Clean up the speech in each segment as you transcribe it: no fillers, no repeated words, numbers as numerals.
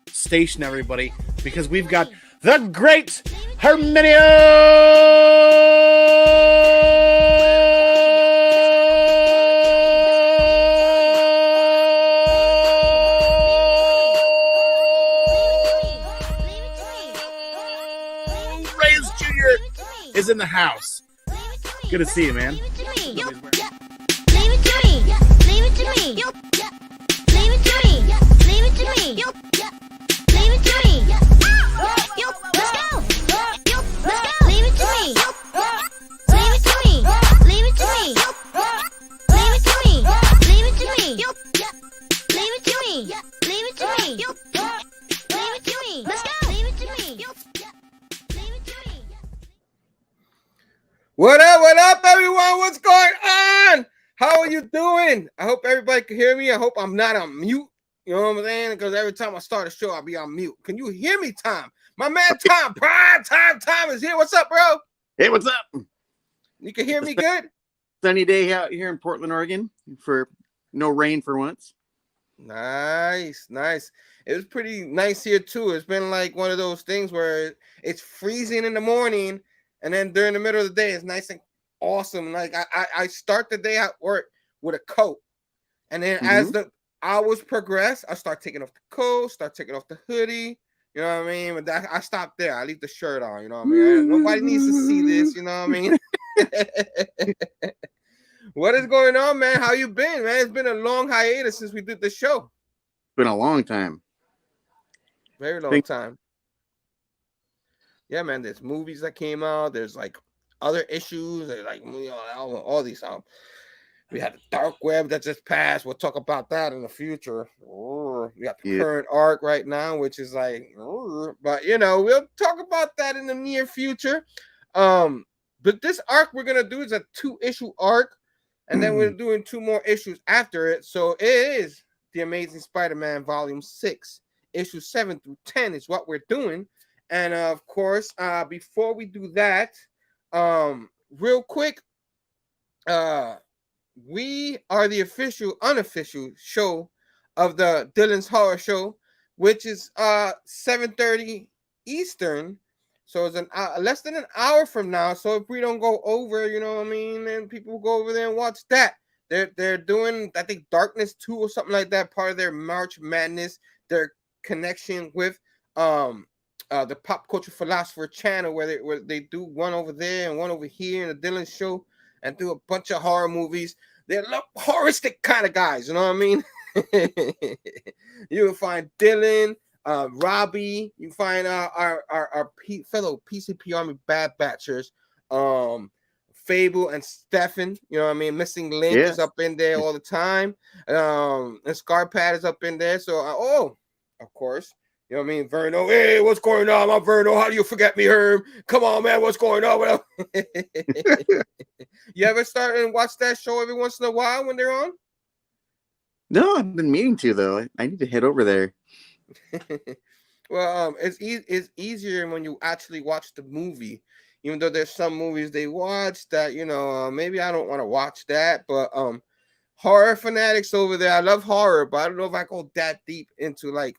Station, everybody, because we've got the great Herminio Reyes Jr. is in the house. Good to see you, man. What up, everyone? What's going on? How are you doing? I hope everybody can hear me. I hope I'm not on mute. You know what I'm saying? Because every time I start a show, I'll be on mute. Can you hear me, Tom? My man Tom, Primetime Tom is here. What's up, bro? Hey, what's up? You can hear me good? Sunny day out here in Portland, Oregon, for no rain for once. Nice. It was pretty nice here, too. It's been like one of those things where it's freezing in the morning, and then during the middle of the day, it's nice and awesome. Like I start the day at work with a coat, and then as the hours progress, I start taking off the coat, start taking off the hoodie. You know what I mean? But I stop there. I leave the shirt on. You know what I mean? Nobody needs to see this. You know what I mean? What is going on, man? How you been, man? It's been a long hiatus since we did the show. It's been a long time. Very long time. Yeah, man. There's movies that came out. There's like other issues. There's like all these. We had the dark web that just passed. We'll talk about that in the future. We got the current arc right now, which is like, but we'll talk about that in the near future. But this arc we're gonna do is a 2-issue arc, and then we're doing 2 more issues after it. So it is The Amazing Spider-Man Volume 6, issue 7 through 10 is what we're doing. And of course, before we do that, real quick, we are the unofficial show of the Dylan's Horror Show, which is 7:30 Eastern. So it's less than an hour from now. So if we don't go over, you know what I mean, then people go over there and watch that. They're doing, I think, Darkness 2 or something like that, part of their March Madness, their connection with the Pop Culture Philosopher channel, where they do one over there and one over here in the Dylan Show, and do a bunch of horror movies. They're horrific kind of guys, you know what I mean? You will find Dylan, Robbie, you find our fellow PCP Army Bad Batchers, Phable and Stefan, you know what I mean? Missing Link is up in there all the time. And Scarpad is up in there. So, of course, you know what I mean? Verno, hey, what's going on? I'm Verno. How do you forget me, Herm? Come on, man. What's going on? You ever start and watch that show every once in a while when they're on? No, I've been meaning to, though. I need to head over there. Well, it's easier when you actually watch the movie, even though there's some movies they watch that, maybe I don't want to watch that, but horror fanatics over there, I love horror, but I don't know if I go that deep into like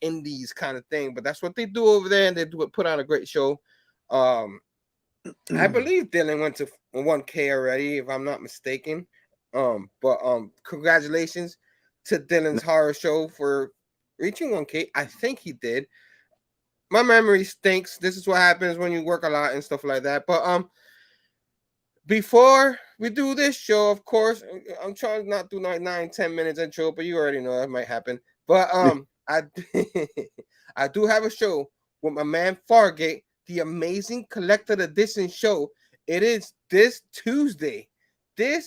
indies kind of thing, but that's what they do over there, and they put on a great show. I believe Dylan went to 1K already, if I'm not mistaken. But congratulations to Dylan's Horror Show for reaching 1K. I think he did. My memory stinks. This is what happens when you work a lot and stuff like that. But before we do this show, of course, I'm trying to not do like 9-10 minutes intro, but you already know that might happen. But I do have a show with my man Fargate, the Amazing Collected Edition show. It is this Tuesday. The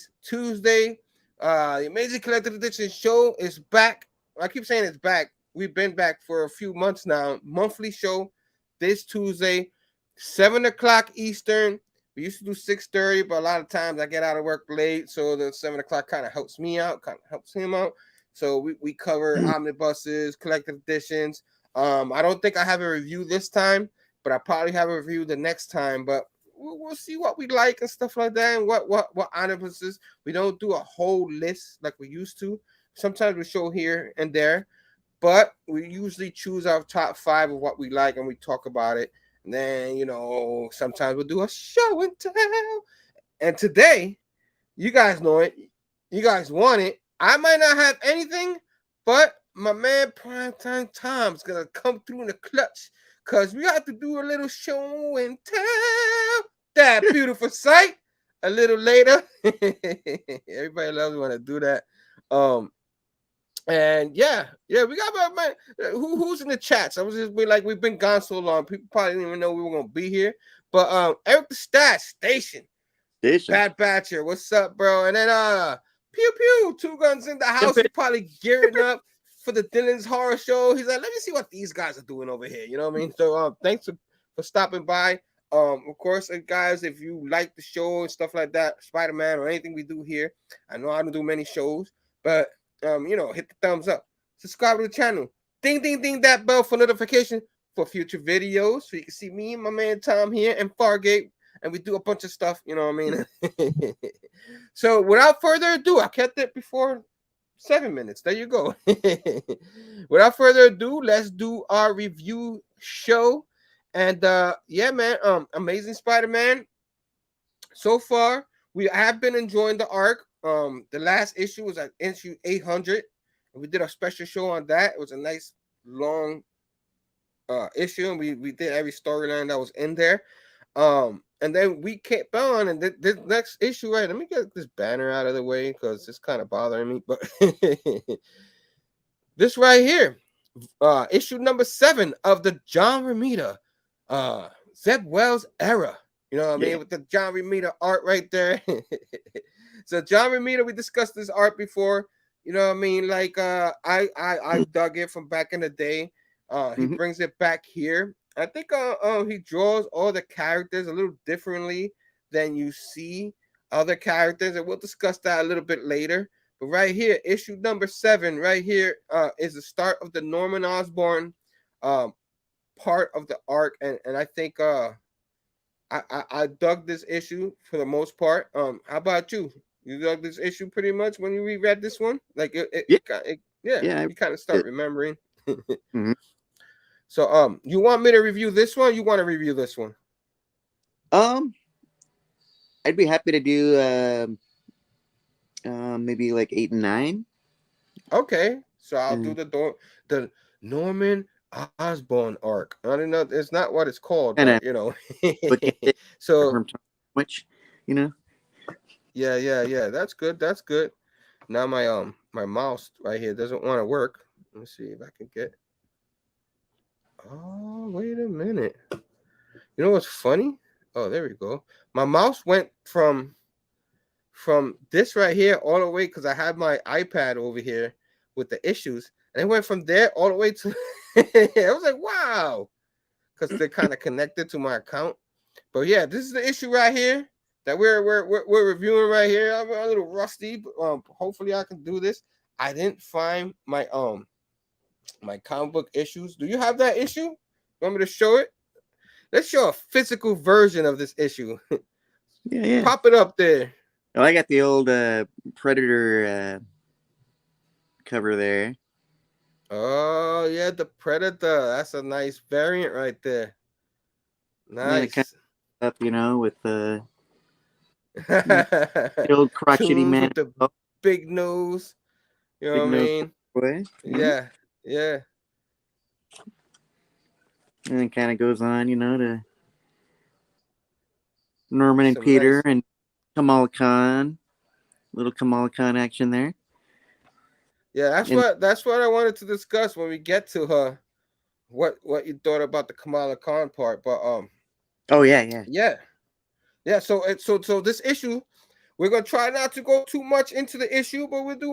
Amazing Collected Edition show is back. I keep saying it's back. We've been back for a few months now. Monthly show this Tuesday, 7 o'clock Eastern. We used to do 6:30, but a lot of times I get out of work late, so the 7 o'clock kind of helps me out, kind of helps him out. So we cover omnibuses, collected editions. I don't think I have a review this time, but I probably have a review the next time. But we'll see what we like and stuff like that, and what omnibuses. We don't do a whole list like we used to. sometimes we show here and there, but we usually choose our top 5 of what we like and we talk about it. And then, sometimes we'll do a show and tell. And today, you guys know it. You guys want it. I might not have anything, but my man Primetime Tom's going to come through in the clutch because we have to do a little show and tell that beautiful sight a little later. Everybody loves when I do that. And yeah, we got my man. Who's in the chats? I was just be like, we've been gone so long. People probably didn't even know we were gonna be here. But Eric the Station, Bad Batcher, what's up, bro? And then pew pew, 2 guns in the house. He's probably gearing up for the Dylan's Horror Show. He's like, let me see what these guys are doing over here. You know what I mean? So thanks for stopping by. Of course, guys, if you like the show and stuff like that, Spider-Man or anything we do here, I know I don't do many shows, but hit the thumbs up, subscribe to the channel, ding ding ding that bell for notification for future videos, so you can see me and my man Tom here and Fargate, and we do a bunch of stuff. You know what I mean? So without further ado, I kept it before 7 minutes. There you go. Without further ado, let's do our review show. And yeah, man, Amazing Spider-Man. So far, we have been enjoying the arc. The last issue was at issue 800, and we did a special show on that. It was a nice long issue, and we did every storyline that was in there. And then we kept on, and this next issue, right? Let me get this banner out of the way because it's kind of bothering me. But this right here, issue number 7 of the John Romita, Zeb Wells era. You know what I mean? With the John Romita art right there. So John Romita, we discussed this art before. You know what I mean? Like I dug it from back in the day. He brings it back here. I think he draws all the characters a little differently than you see other characters, and we'll discuss that a little bit later. But right here, issue number 7, right here, is the start of the Norman Osborn part of the arc, and I think I dug this issue for the most part. How about you? You dug this issue pretty much when you reread this one? Like you kind of start remembering. So you want me to review this one? You want to review this one? I'd be happy to do maybe like 8 and 9. Okay, so I'll do the Norman Osborn arc. I don't know, it's not what it's called, but so which yeah, that's good. Now my mouse right here doesn't want to work. Let me see if I can get. Oh, wait a minute. You know what's funny? Oh, there we go. My mouse went from this right here all the way, because I have my iPad over here with the issues, and it went from there all the way to I was like, wow, because they're kind of connected to my account. But yeah, this is the issue right here that we're reviewing right here. I'm a little rusty, but hopefully I can do this. I didn't find my my comic book issues. Do you have that issue? You want me to show it? Let's show a physical version of this issue. Yeah. Pop it up there. Oh, I got the old Predator cover there. Oh yeah, the Predator. That's a nice variant right there. Nice. Kind of up, with the old crotchety man with the big nose. You know what I mean? Yeah. And it kind of goes on, to Norman and Peter and Kamala Khan. Little Kamala Khan action there. Yeah, that's what I wanted to discuss when we get to her. What you thought about the Kamala Khan part, but oh yeah. So this issue, we're gonna try not to go too much into the issue, but we'll do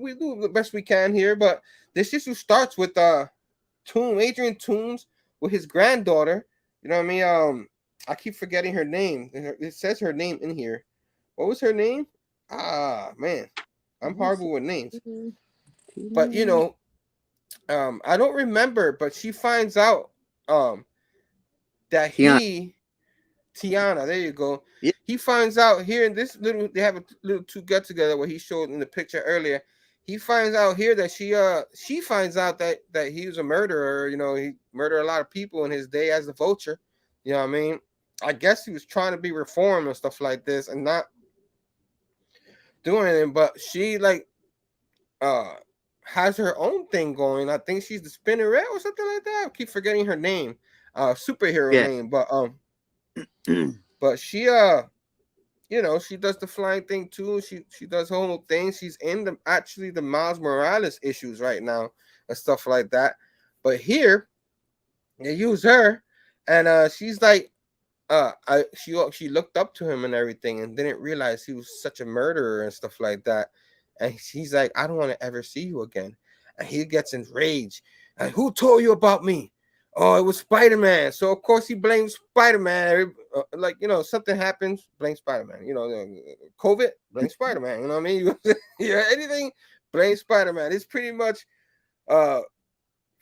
we do the best we can here. But this issue starts with Adrian Toomes with his granddaughter. You know what I mean? I keep forgetting her name. It says her name in here. What was her name? Ah, man, I'm horrible with names. But I don't remember. But she finds out that Tiana, there you go. Yeah. He finds out here in this they have a little get together where he showed in the picture earlier. he finds out here that she finds out that he was a murderer. You know, he murdered a lot of people in his day as the Vulture. You know what I mean? I guess he was trying to be reformed and stuff like this, and not doing it. But she like has her own thing going. I think she's the Spinneret or something like that. I keep forgetting her name, superhero name. But she you know, she does the flying thing too. She does her whole thing. She's in the Miles Morales issues right now and stuff like that. But here they use her, and she's like, she looked up to him and everything, and didn't realize he was such a murderer and stuff like that. And he's like, I don't want to ever see you again. And he gets enraged. And who told you about me? Oh, it was Spider-Man. So of course he blames Spider-Man. Like, you know, something happens, blame Spider-Man. You know, COVID, blame Spider-Man. You know what I mean? Yeah, anything, blame Spider-Man. It's pretty much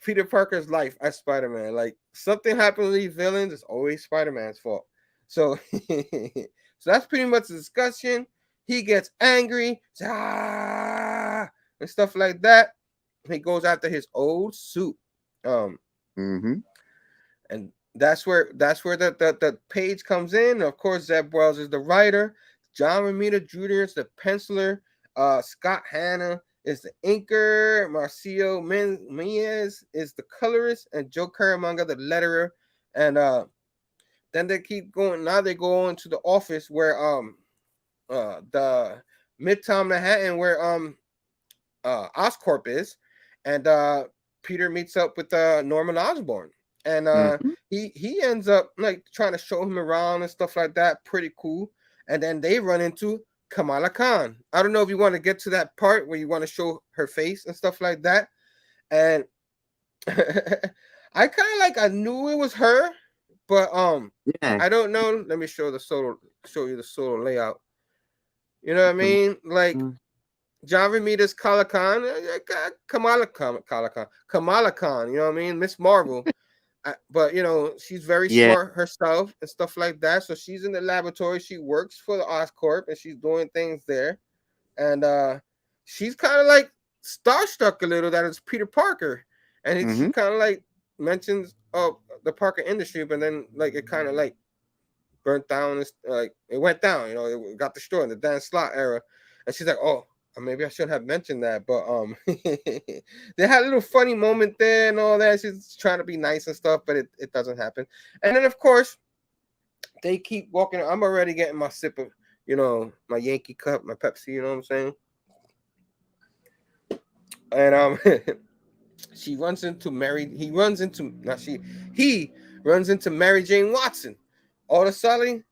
Peter Parker's life as Spider-Man. Like, something happens to these villains, it's always Spider-Man's fault. So so that's pretty much the discussion. He gets angry, and stuff like that. He goes after his old suit. And that's where the page comes in. Of course, Zeb Wells is the writer. John Romita Jr. is the penciler. Scott Hanna is the inker. Marcio Menez is the colorist, and Joe Caramanga the letterer. And then they keep going. Now they go into the office where the Midtown Manhattan, where Oscorp is, and Peter meets up with Norman Osborn, and he ends up like trying to show him around and stuff like that. Pretty cool. And then they run into Kamala Khan. I don't know if you want to get to that part where you want to show her face and stuff like that. And I kind of like, I knew it was her, but I don't know. Let me show you the solo layout. You know what I mean? Like John Romita's Kamala Khan, Kamala Khan. You know what I mean? Miss Marvel. But you know, she's very smart herself and stuff like that. So she's in the laboratory. She works for the Oscorp and she's doing things there. And she's kind of like starstruck a little that it's Peter Parker. And she kind of like mentions the Parker industry, but then like it kind of like burnt down. Like it went down. You know, it got destroyed in the Dan Slott era. And she's like, oh, maybe I shouldn't have mentioned that, but they had a little funny moment there and all that. She's trying to be nice and stuff, but it doesn't happen. And then of course they keep walking. I'm already getting my sip of, you know, my Yankee cup, my Pepsi, you know what I'm saying? And he runs into Mary Jane Watson. All of a sudden,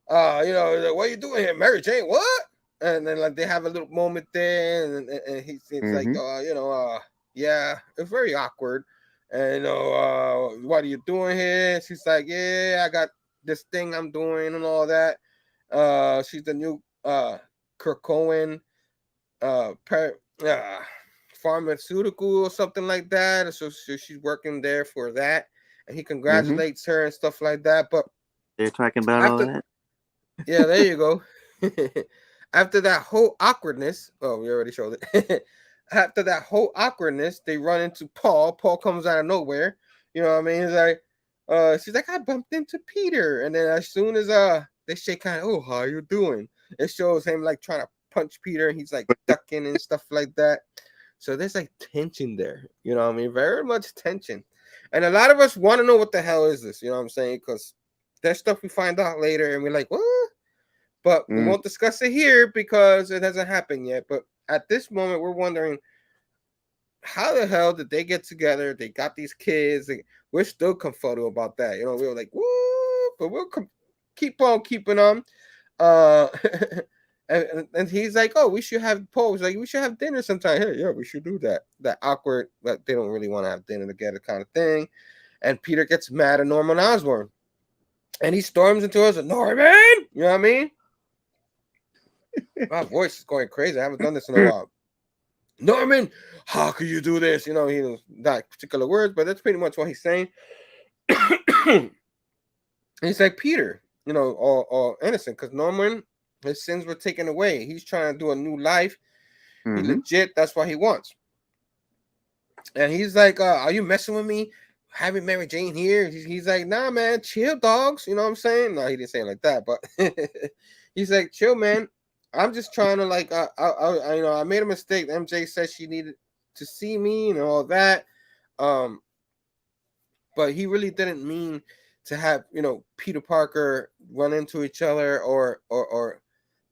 you know, like, what are you doing here, Mary Jane? What? And then like they have a little moment there, and he seems like, you know, yeah, it's very awkward. And you know, what are you doing here? She's like, yeah, I got this thing I'm doing and all that. She's the new Kirkowen pharmaceutical or something like that. So she's working there for that, and he congratulates her and stuff like that. But they're talking about all that. Yeah, there you go. After that whole awkwardness, we already showed it. After that whole awkwardness, they run into Paul. Paul comes out of nowhere. You know what I mean? He's like, she's like, I bumped into Peter. And then as soon as they shake hands, oh, how you doing? It shows him like trying to punch Peter, and he's like ducking and stuff like that. So there's like tension there. You know what I mean? Very much tension. And a lot of us want to know what the hell is this? You know what I'm saying? Because there's stuff we find out later, and we're like, what? But we won't discuss it here because it hasn't happened yet. But at this moment, we're wondering, how the hell did they get together? They got these kids. We're still confuddled about that. You know, we were like, woo, but we'll keep on keeping on. And he's like, oh, we should have Paul's like, we should have dinner sometime. Hey, yeah, we should do that. That awkward, but they don't really want to have dinner together kind of thing. And Peter gets mad at Norman Osborn. And he storms into us, Norman! You know what I mean? My voice is going crazy. I haven't done this in a while. Norman, how could you do this? You know, he was not particular words, but that's pretty much what he's saying. He's like, Peter, you know, all innocent, because Norman, his sins were taken away. He's trying to do a new life. He Mm-hmm. legit, that's what he wants. And he's like, are you messing with me? Having Mary Jane here? He's like, nah, man, chill, dogs. You know what I'm saying? No, he didn't say it like that, but he's like, chill, man. I'm just trying to like, I made a mistake. MJ said she needed to see me and all that. But he really didn't mean to have, Peter Parker run into each other or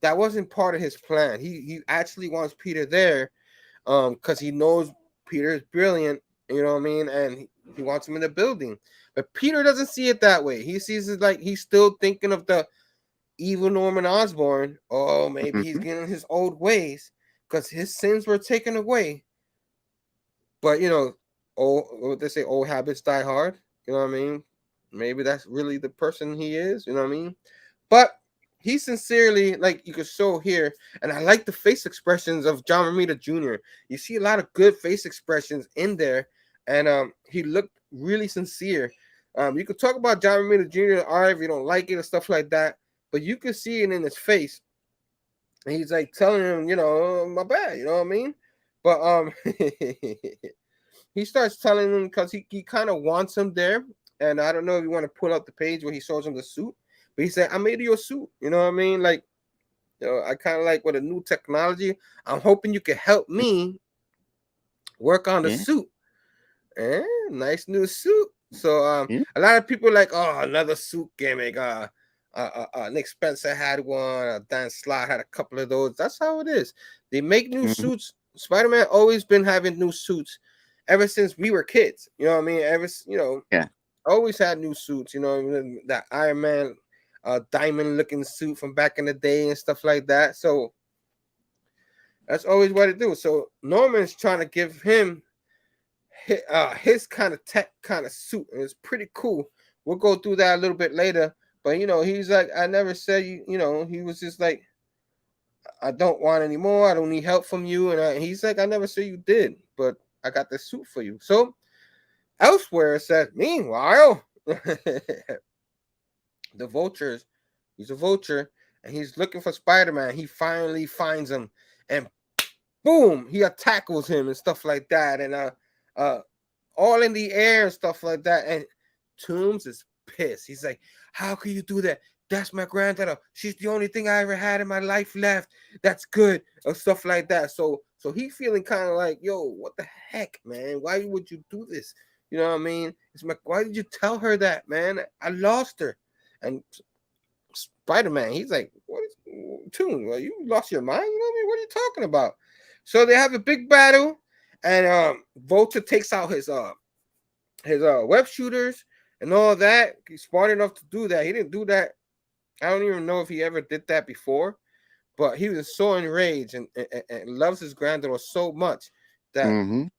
that wasn't part of his plan. He actually wants Peter there because he knows Peter is brilliant, you know what I mean, and he wants him in the building. But Peter doesn't see it that way. He sees it like he's still thinking of the evil Norman Osborn. Oh, maybe he's getting his old ways because his sins were taken away. But what they say, old habits die hard. You know what I mean? Maybe that's really the person he is. You know what I mean? But he sincerely, like you could show here, and I like the face expressions of John Romita Jr. You see a lot of good face expressions in there, and he looked really sincere. You could talk about John Romita Jr. All right, if you don't like it or stuff like that, but you could see it in his face. And he's like telling him, my bad. You know what I mean? But he starts telling him because he kind of wants him there. And I don't know if you want to pull up the page where he shows him the suit. But he said, I made you a suit. You know what I mean? Like, I kind of like with a new technology. I'm hoping you can help me work on the suit. Nice new suit. So a lot of people are like, oh, another suit gimmick. Nick Spencer had one. Dan Slott had a couple of those. That's how it is. They make new suits. Spider-Man always been having new suits ever since we were kids. You know what I mean? Always had new suits. That Iron Man diamond-looking suit from back in the day and stuff like that. So that's always what it do. So Norman's trying to give him his kind of tech kind of suit, and it's pretty cool. We'll go through that a little bit later. But he's like, I never said he was just like, I don't want any more. I don't need help from you. And he's like, I never said you did, but I got this suit for you. So elsewhere it says, meanwhile, the Vultures, he's a vulture, and he's looking for Spider-Man. He finally finds him, and boom, he tackles him and stuff like that, and all in the air and stuff like that. And Toombs is pissed. He's like, how can you do that? That's my granddaughter. She's the only thing I ever had in my life left. That's good, or stuff like that. So he feeling kind of like, yo, what the heck, man? Why would you do this? You know what I mean? Why did you tell her that, man? I lost her. And Spider-Man, he's like, what is Toombs? Well, you lost your mind? You know what I mean? What are you talking about? So they have a big battle, and Vulture takes out his web shooters and all that. He's smart enough to do that. He didn't do that. I don't even know if he ever did that before, but he was so enraged and loves his granddaughter so much that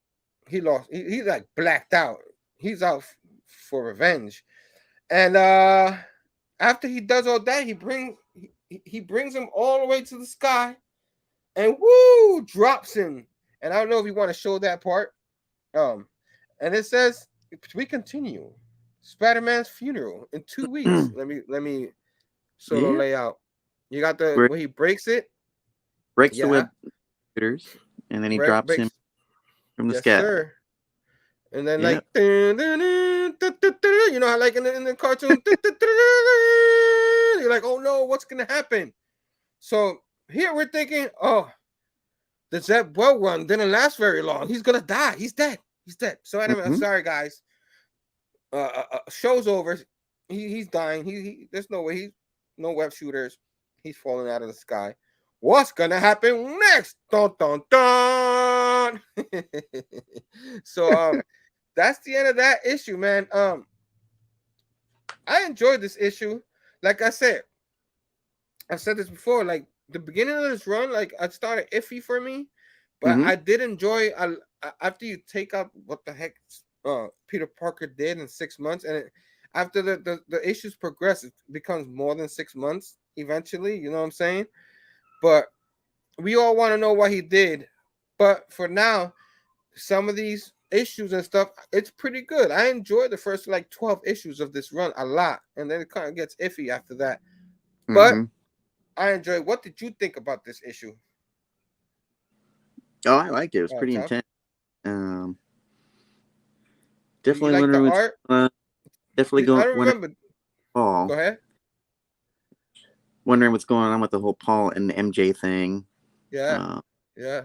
he lost. He's like blacked out. He's out for revenge. And after he does all that, he brings him all the way to the sky, and woo, drops him. And I don't know if you want to show that part. And it says, we continue Spider-Man's funeral in 2 weeks. Let me sort of lay out. You got where he breaks it. Breaks the web shooters, and then he drops him from the sky. Sir. And then like you know how like in the cartoon you're like, oh no, what's gonna happen? So here we're thinking, oh, the Zeb well run didn't last very long. He's gonna die. He's dead. So anyway, I'm sorry, guys. Show's over. He's dying. There's no way. No web shooters. He's falling out of the sky. What's gonna happen next? Dun dun dun. So that's the end of that issue, man. I enjoyed this issue. Like I said, I've said this before. Like the beginning of this run, like I started iffy for me, but I did enjoy. After you take out what the heck Peter Parker did in 6 months, and after the issues progress, it becomes more than 6 months eventually. You know what I'm saying? But we all want to know what he did. But for now, some of these issues and stuff, it's pretty good. I enjoyed the first like 12 issues of this run a lot, and then it kind of gets iffy after that. But I enjoyed. What did you think about this issue? Oh, I liked it. It was pretty Tom? intense. Do you Definitely like the wondering what's art? definitely I going don't wondering remember. Paul. Go ahead. Wondering what's going on with the whole Paul and the MJ thing. Yeah, yeah.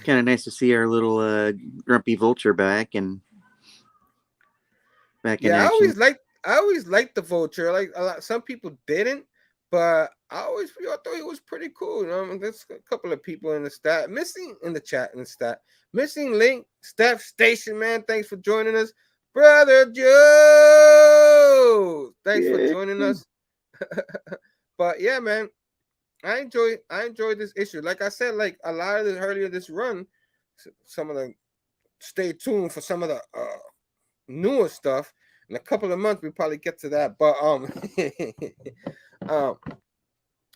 Kind of nice to see our little grumpy vulture back in Yeah, action. I always liked the Vulture. Like a lot, some people didn't, but I thought it was pretty cool. You know, I mean, there's a couple of people in the stat missing in the chat in the stat missing link. Steph Station, man, thanks for joining us, brother Joe. Thanks for Yeah. joining us. But yeah, man, I enjoy this issue. Like I said, like a lot of the earlier this run, some of the stay tuned for some of the newer stuff. In a couple of months, we probably get to that. But um,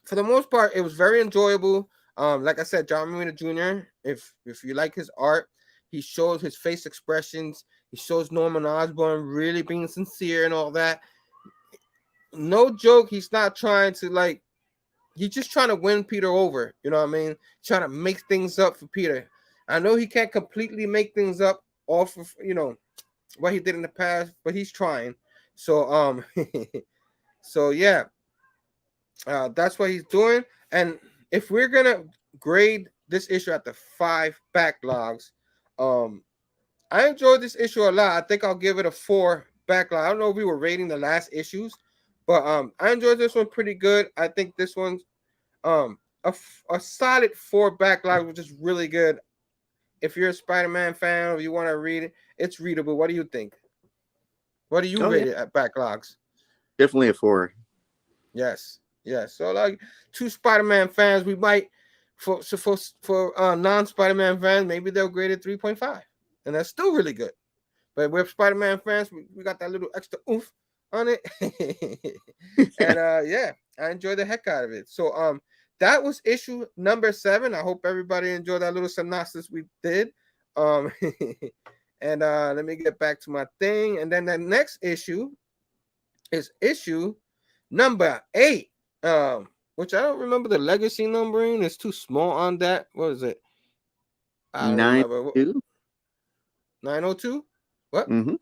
for the most part, it was very enjoyable. Like I said, John Romita Jr. If you like his art, he shows his face expressions. He shows Norman Osborn really being sincere and all that. No joke. He's not trying to like. He's just trying to win Peter over. You know what I mean? Trying to make things up for Peter. I know he can't completely make things up off of what he did in the past, but he's trying. So so yeah, that's what he's doing. And if we're gonna grade this issue at the 5 backlogs, I enjoyed this issue a lot. I think I'll give it a 4 backlog. I don't know if we were rating the last issues, but I enjoyed this one pretty good. I think this one's a solid 4 backlog, which is really good. If you're a Spider-Man fan or you want to read it, it's readable. What do you think? What do you rate it at backlogs? Definitely a 4. Yes. So like 2 Spider-Man fans, we might for non-Spider-Man fans, maybe they'll grade it 3.5. And that's still really good. But with Spider-Man fans, we got that little extra oomph on it. And yeah, I enjoyed the heck out of it. So that was issue number 7. I hope everybody enjoyed that little synopsis we did. And let me get back to my thing. And then the next issue is issue number 8. Which I don't remember the legacy numbering. It's too small on that. What is it? I don't remember. 902? What? Mm-hmm.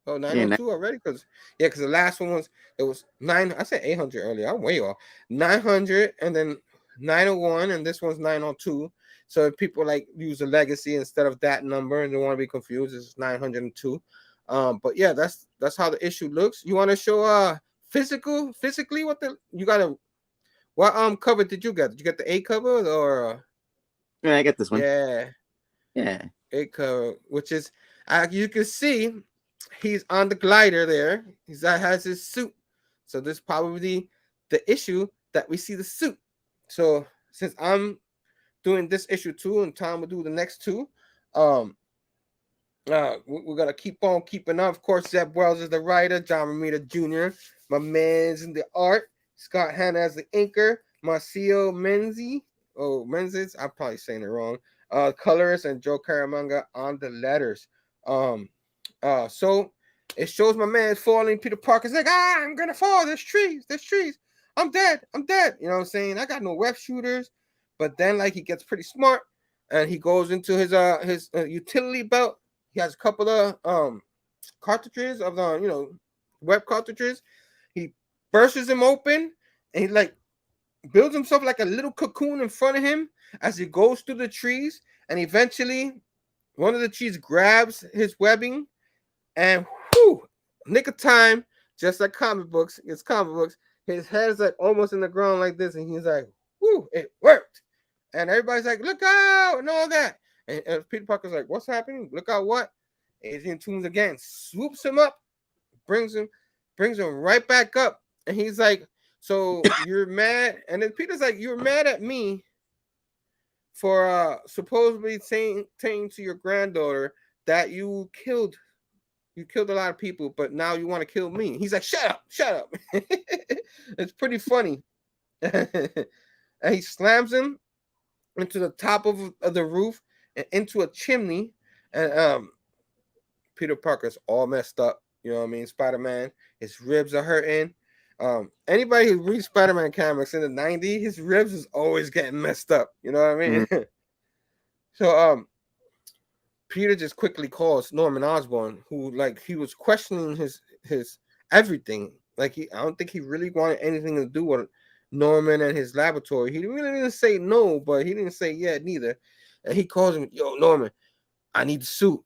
Oh, 902 already? Because the last one was 9. I said 800 earlier. I'm way off. 900 and then 901, and this one's 902. So if people like use a legacy instead of that number and don't want to be confused, it's 902. But yeah, that's how the issue looks. You want to show physically what cover did you get? Did you get the A cover or Yeah, I got this one. Yeah. A cover, which is you can see he's on the glider there. He has his suit. So this is probably the issue that we see the suit. So since I'm doing this issue 2 and Tom will do the next 2, we're gonna keep on keeping on. Of course, Zeb Wells is the writer, John Romita Jr. My man's in the art, Scott Hanna as the inker, Marcio Menzies, I'm probably saying it wrong. Colorist and Joe Caramanga on the letters. So it shows my man falling. Peter Parker's like, I'm gonna fall. There's trees. I'm dead. You know what I'm saying? I got no web shooters. But then like he gets pretty smart and he goes into his utility belt. He has a couple of cartridges of the web cartridges. He bursts them open and he like builds himself like a little cocoon in front of him as he goes through the trees, and eventually one of the trees grabs his webbing, and nick of time, just like comic books. It's comic books. His head is like almost in the ground like this, and he's like, it worked. And everybody's like, look out, and all that. And Peter Parker's like, what's happening? Look out what? Adrian Toomes again swoops him up, brings him right back up. And he's like, so you're mad? And then Peter's like, you're mad at me for supposedly saying to your granddaughter that you killed a lot of people, but now you want to kill me. He's like, shut up. It's pretty funny. And he slams him into the top of the roof and into a chimney. And Peter Parker's all messed up. You know what I mean? Spider-Man, his ribs are hurting. Anybody who reads Spider-Man comics in the 90s, his ribs is always getting messed up. You know what I mean? So Peter just quickly calls Norman Osborn, who like he was questioning his everything. Like I don't think he really wanted anything to do with Norman and his laboratory. He really didn't say no, but he didn't say yeah neither. And he calls him, "Yo, Norman, I need the suit.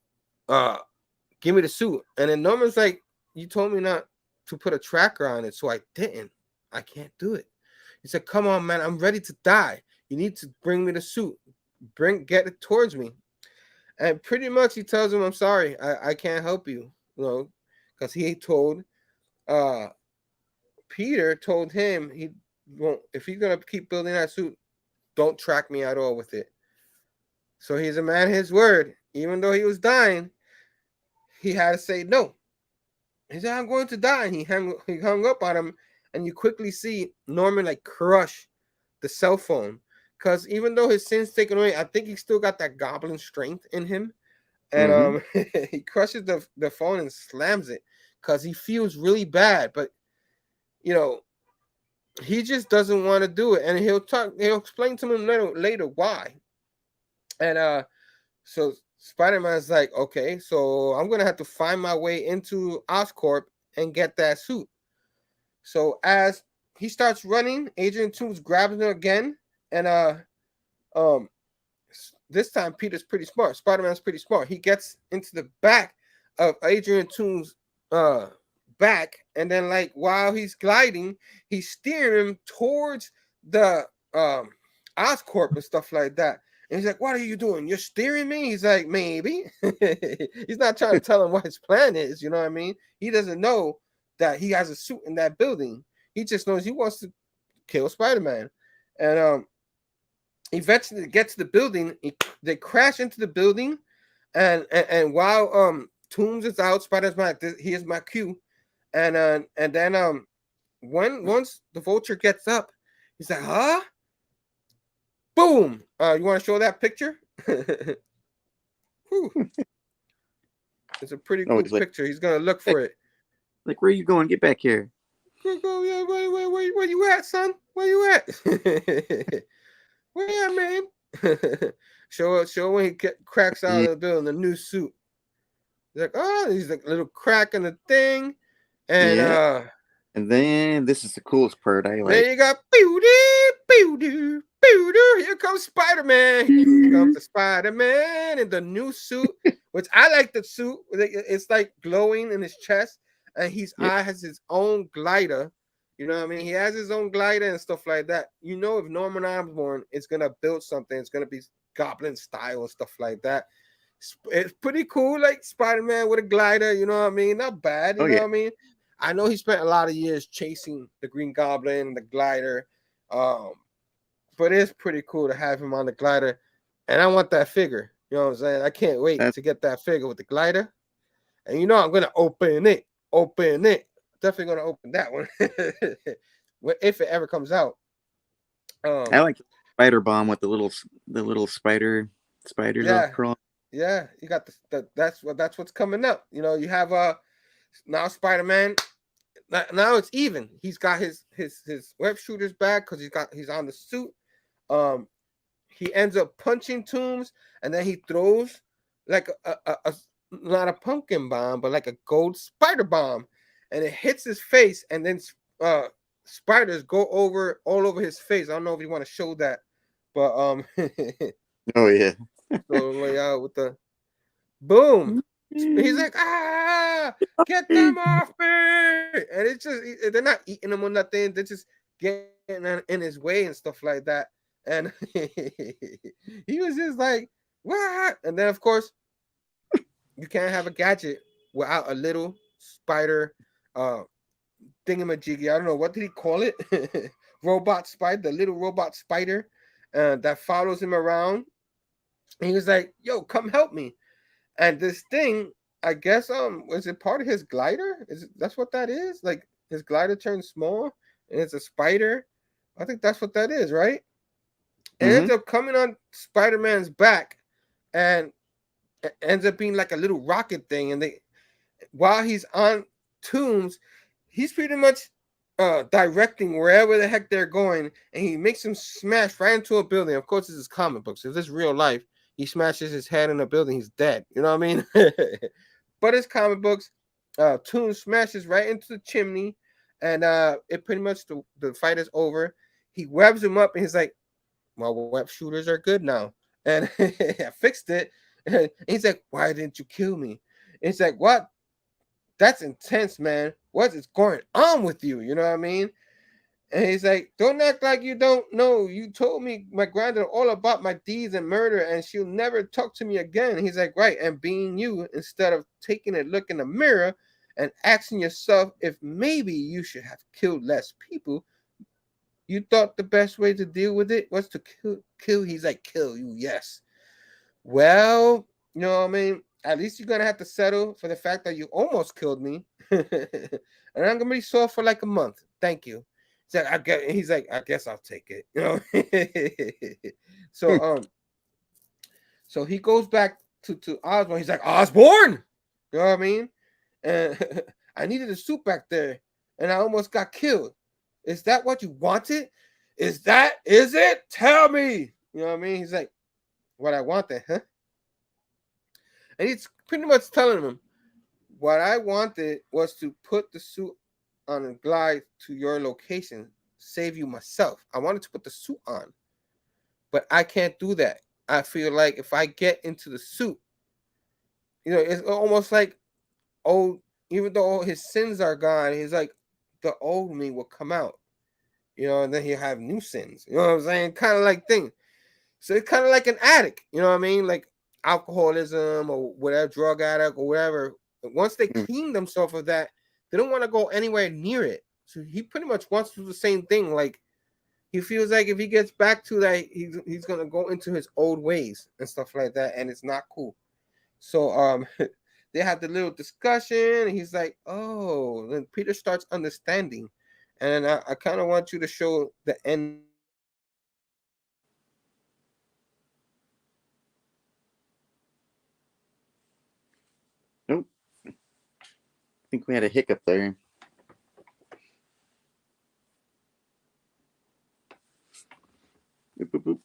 Give me the suit." And then Norman's like, "You told me not to put a tracker on it, so I didn't. I can't do it." He said, "Come on, man, I'm ready to die. You need to bring me the suit. Get it towards me." And pretty much he tells him, "I'm sorry, I can't help you," because he told Peter told him he won't, if he's gonna keep building that suit, don't track me at all with it. So he's a man of his word. Even though he was dying, he had to say no. He said, "I'm going to die." And he hung up on him, and you quickly see Norman like crush the cell phone. Because even though his sin's taken away, I think he still got that goblin strength in him. And he crushes the phone and slams it because he feels really bad. But he just doesn't want to do it. And he'll explain to him later why. And so Spider-Man's like, "Okay, so I'm gonna have to find my way into Oscorp and get that suit." So as he starts running, Adrian Toomes grabs him again, and this time Peter's pretty smart. Spider-Man's pretty smart. He gets into the back of Adrian Toomes' back, and then like while he's gliding, he's steering him towards the Oscorp and stuff like that. And he's like, "What are you doing? You're steering me?" He's like, "Maybe." He's not trying to tell him what his plan is. You know what I mean? He doesn't know that he has a suit in that building. He just knows he wants to kill Spider-Man. And eventually they get to the building. They crash into the building. And while Toomes is out, Spider-Man's like, "Here's my cue." And then once the Vulture gets up, he's like, "Huh? Boom! You want to show that picture?" It's a pretty cool picture. He's gonna look for it. Like, where are you going? Get back here. Go, yeah, where you at, son? Where you at? Where you at, man? show when he cracks out of the building, the new suit. He's like, "Oh, he's like a little crack in the thing." And and then this is the coolest part. I like. Then you got here comes Spider-Man. Here comes the Spider-Man in the new suit, which I like the suit. It's like glowing in his chest, and his eye has his own glider. You know what I mean? He has his own glider and stuff like that. You know, if Norman Osborn is gonna build something, it's gonna be Goblin style and stuff like that. It's pretty cool, like Spider-Man with a glider. You know what I mean? Not bad. You know what I mean? I know he spent a lot of years chasing the Green Goblin and the glider, but it's pretty cool to have him on the glider, and I want that figure. You know what I'm saying? I can't wait to get that figure with the glider, and I'm gonna open it. Definitely gonna open that one if it ever comes out. I like the spider bomb with the little spiders crawling. Yeah, you got that's what's coming up. You have now Spider-Man. Now it's even. He's got his web shooters back because he's on the suit. He ends up punching Toomes, and then he throws like a not a pumpkin bomb, but like a gold spider bomb, and it hits his face, and then spiders go all over his face. I don't know if you want to show that, but oh yeah. So lay out with the boom. He's like, get them off me. And it's just, they're not eating him or nothing. They're just getting in his way and stuff like that. And he was just like, what? And then, of course, you can't have a gadget without a little spider thingamajiggy. I don't know. What did he call it? Robot spider, the little robot spider that follows him around. And he was like, "Yo, come help me." And this thing, I guess, was it part of his glider? That's what that is? Like his glider turns small and it's a spider. I think that's what that is, right? It ends up coming on Spider-Man's back and it ends up being like a little rocket thing. And while he's on Toomes, he's pretty much directing wherever the heck they're going, and he makes them smash right into a building. Of course, this is comic books. If this is real life, he smashes his head in a building, he's dead. You know what I mean? But his comic books, Toon smashes right into the chimney, and it pretty much the fight is over. He webs him up, and he's like, "My web shooters are good now," and I fixed it. And he's like, "Why didn't you kill me?" And he's like, "What? That's intense, man. What is going on with you?" You know what I mean? And he's like, "Don't act like you don't know. You told me my granddaughter all about my deeds and murder, and she'll never talk to me again." And he's like, "Right, and being you, instead of taking a look in the mirror and asking yourself if maybe you should have killed less people, you thought the best way to deal with it was to kill." He's like, "Kill you, yes. Well, you know what I mean? At least you're gonna have to settle for the fact that you almost killed me, and I'm gonna be sore for like a month. Thank you." He's like, "I guess I'll take it." You know. So he goes back to Osborne. He's like, "Osborne," you know what I mean? And I needed a suit back there, and I almost got killed. Is that what you wanted? Is it? Tell me. You know what I mean? He's like, "What I wanted, huh?" And he's pretty much telling him, "What I wanted was to put the suit on and glide to your location, save you myself. I wanted to put the suit on, but I can't do that. I feel like if I get into the suit, it's almost like old, even though his sins are gone, he's like, the old me will come out, and then he'll have new sins. You know what I'm saying? Kind of like thing. So it's kind of like an addict, you know what I mean? Like alcoholism or whatever, drug addict or whatever. Once they clean themselves of that, they don't want to go anywhere near it. So he pretty much wants to do the same thing. Like he feels like if he gets back to that, he's gonna go into his old ways and stuff like that, and it's not cool. So they have the little discussion. And he's like, "Oh," then Peter starts understanding, and I kind of want you to show the end. Oh, I think we had a hiccup there. Boop, boop,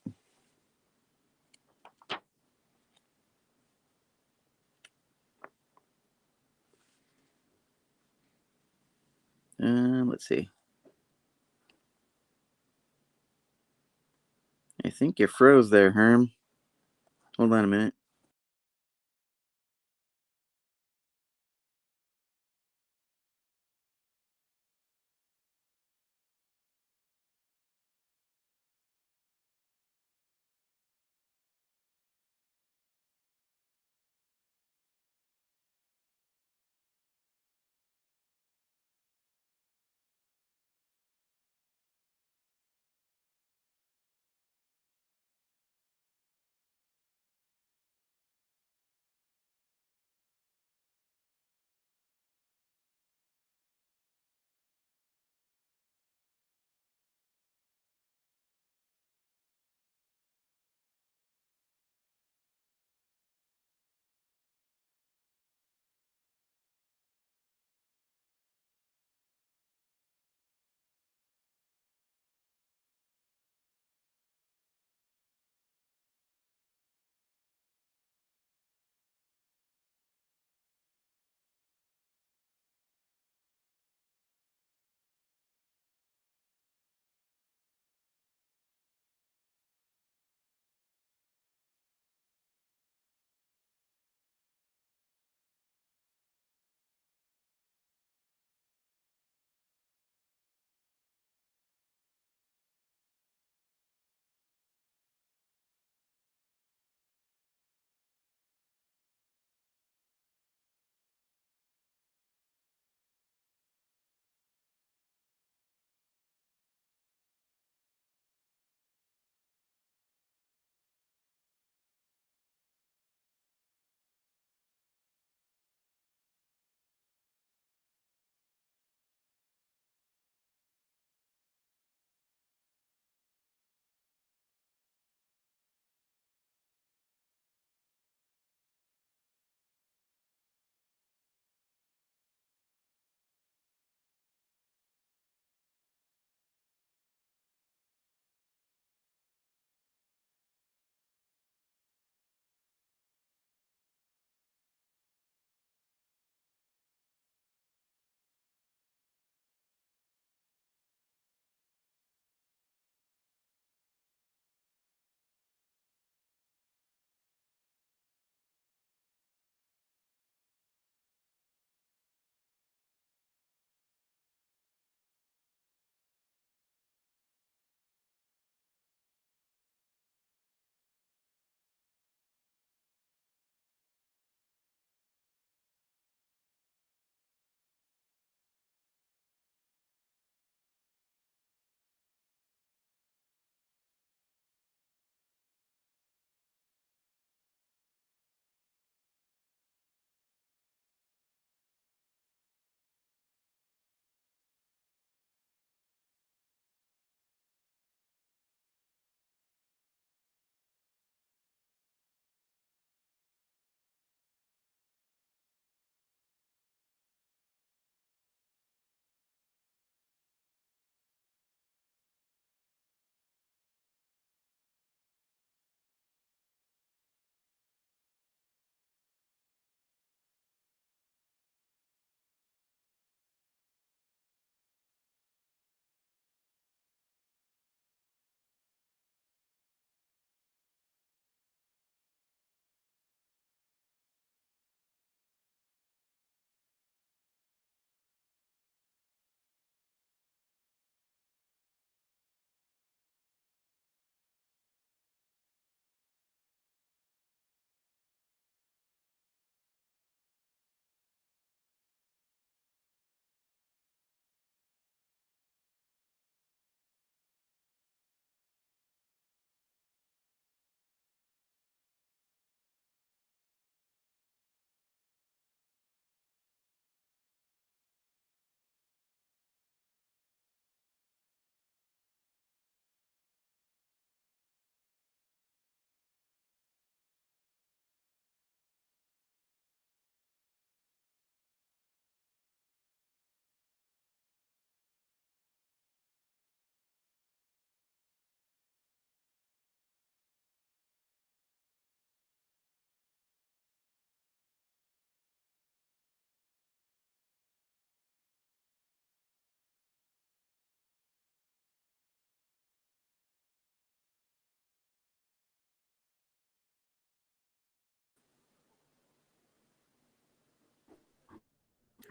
boop. Let's see. I think you froze there, Herm. Hold on a minute.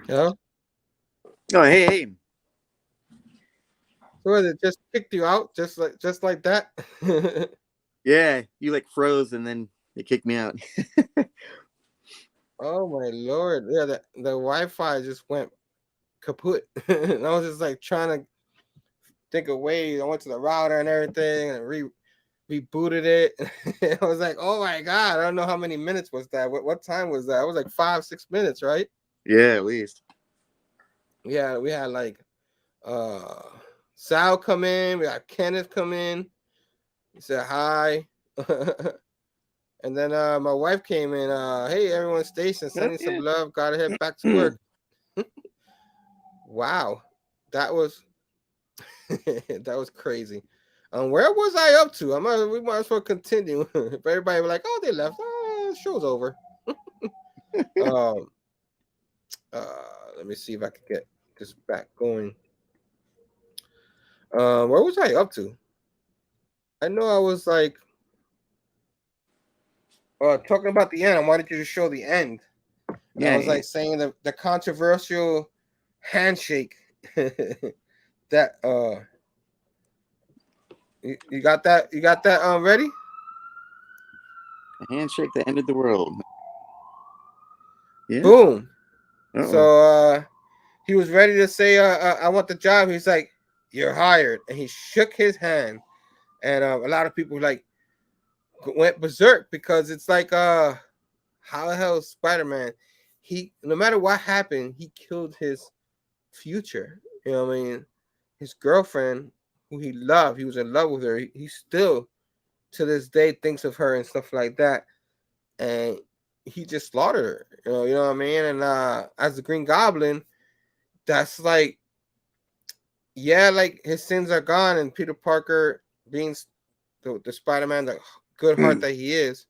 Yeah. Oh, hey. So it just kicked you out just like that? Yeah, you like froze and then they kicked me out. Oh my lord. Yeah, the Wi-Fi just went kaput. And I was just like trying to think of ways. I went to the router and everything and rebooted it. I was like, oh my god, I don't know how many minutes was that. What time was that? It was like 5-6 minutes, right? Yeah, at least. Yeah, we had like uh Sal come in, we had Kenneth come in, he said hi. And then my wife came in, hey everyone, Station, sending some Yeah. love, gotta head back to work. Wow, that was that was crazy. Where was I up to? We might as well continue. If everybody were like, oh, they left, show's over. um Let me see if I can get this back going. Where was I up to? I know I was like talking about the end. I wanted you to show the end. And I was like saying the controversial handshake that you got that ready? A handshake that ended the world. Yeah. Boom. Uh-oh. So he was ready to say I want the job. He's like, you're hired, and he shook his hand, and a lot of people like went berserk because it's like how the hell is Spider-Man? He, no matter what happened, he killed his future. You know what I mean? His girlfriend, who he loved, he was in love with her. He still, to this day, thinks of her and stuff like that. And he just slaughtered her. You know what I mean? And as the Green Goblin, that's like, yeah, like his sins are gone, and Peter Parker, being the Spider-Man, the good heart that he is,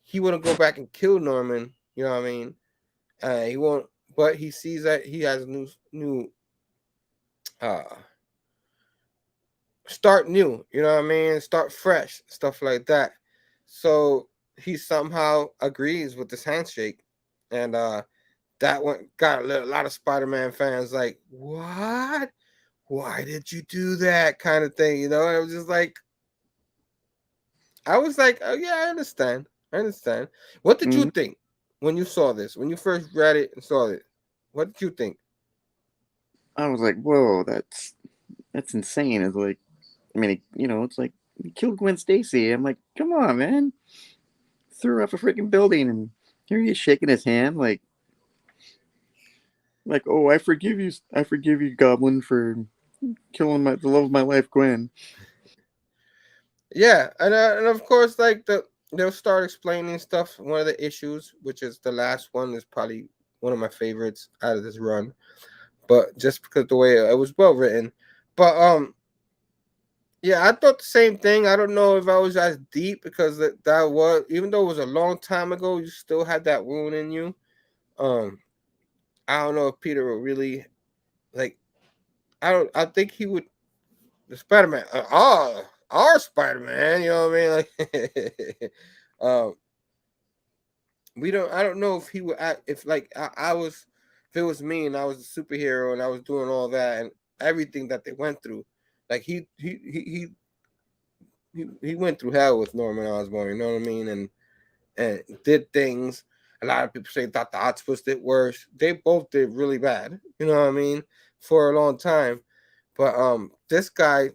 he wouldn't go back and kill Norman. You know what I mean? He won't, but he sees that he has new start new, you know what I mean? Start fresh, stuff like that. So he somehow agrees with this handshake. And that one got a lot of Spider-Man fans like, what? Why did you do that? Kind of thing, you know? And I was just like, oh yeah, I understand. What did you think when you saw this? When you first read it and saw it? What did you think? I was like, whoa, that's insane. It's like, I mean, it's like he killed Gwen Stacy. I'm like, come on, man. Threw her off a freaking building, and here he is shaking his hand, like, oh, I forgive you, Goblin, for killing the love of my life, Gwen. Yeah, and of course, like they'll start explaining stuff. One of the issues, which is the last one, is probably one of my favorites out of this run, but just because the way it was well written. But yeah, I thought the same thing. I don't know if I was as deep because that was, even though it was a long time ago, you still had that wound in you. I don't know if Peter would really like. I think he would. The Spider Man, our Spider Man. You know what I mean? Like, we don't. I don't know if he would act, if like I was, if it was me and I was a superhero and I was doing all that and everything that they went through. Like he went through hell with Norman Osborn. You know what I mean? And did things. A lot of people say Dr. Octopus did worse. They both did really bad. You know what I mean? For a long time. But this guy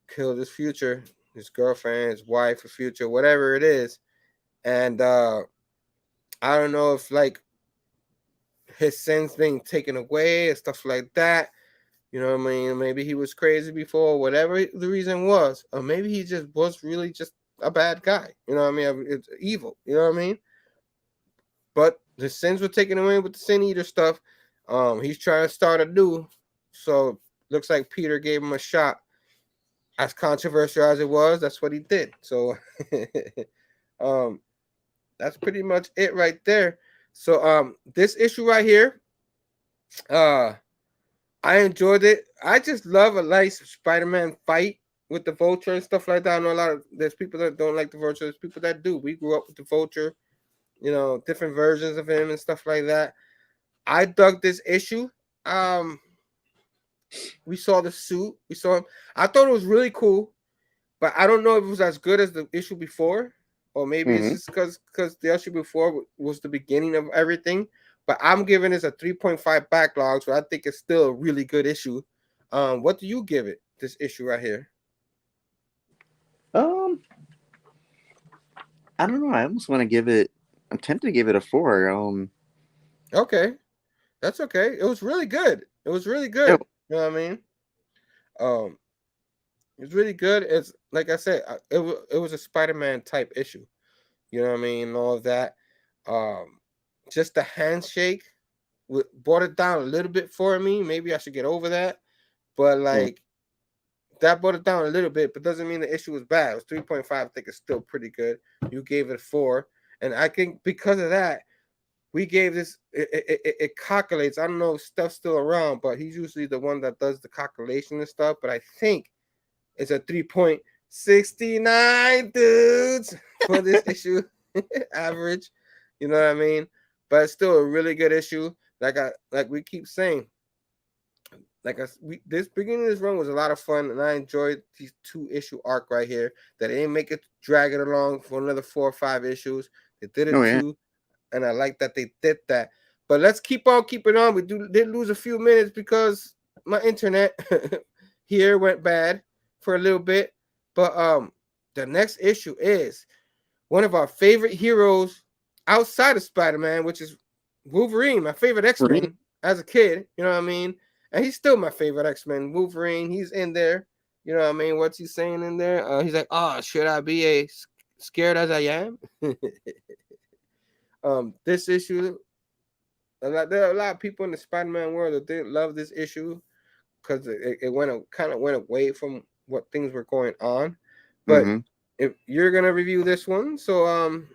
killed his future, his girlfriend, his wife, his future, whatever it is. And I don't know if like his sins being taken away and stuff like that. You know what I mean? Maybe he was crazy before, whatever the reason was. Or maybe he just was really just a bad guy. You know what I mean? It's evil. You know what I mean? But the sins were taken away with the sin eater stuff. He's trying to start anew. So looks like Peter gave him a shot. As controversial as it was, that's what he did. So that's pretty much it right there. So this issue right here, I enjoyed it. I just love a nice Spider-Man fight with the Vulture and stuff like that. I know there's people that don't like the Vulture. There's people that do. We grew up with the Vulture, different versions of him and stuff like that. I dug this issue. We saw the suit. We saw him. I thought it was really cool, but I don't know if it was as good as the issue before, or maybe it's just because the issue before was the beginning of everything. But I'm giving this a 3.5 backlog, so I think it's still a really good issue. What do you give it? This issue right here. I don't know. I almost want to give it. I'm tempted to give it a 4. Okay, that's okay. It was really good. It was really good. You know what I mean? It's really good. It's like I said, it was a Spider-Man type issue. You know what I mean? And all of that. Just the handshake brought it down a little bit for me. Maybe I should get over that. But like that brought it down a little bit, but doesn't mean the issue was bad. It was 3.5. I think it's still pretty good. You gave it a 4. And I think because of that, we gave this, it calculates. I don't know if stuff's still around, but he's usually the one that does the calculation and stuff. But I think it's a 3.69, dudes, for this issue average. You know what I mean? But it's still a really good issue. Like we keep saying, this beginning of this run was a lot of fun, and I enjoyed these 2-issue arc right here. That they didn't make it drag it along for another 4 or 5 issues. They did it too, and I like that they did that. But let's keep on keeping on. We did lose a few minutes because my internet here went bad for a little bit. But the next issue is one of our favorite heroes outside of Spider-Man, which is Wolverine, my favorite X-Men as a kid. You know what I mean? And he's still my favorite X-Men. Wolverine, he's in there. You know what I mean? What's he saying in there? He's like, oh, should I be as scared as I am? This issue, there are a lot of people in the Spider-Man world that they love this issue because it kind of went away from what things were going on. But if you're gonna review this one, so I'm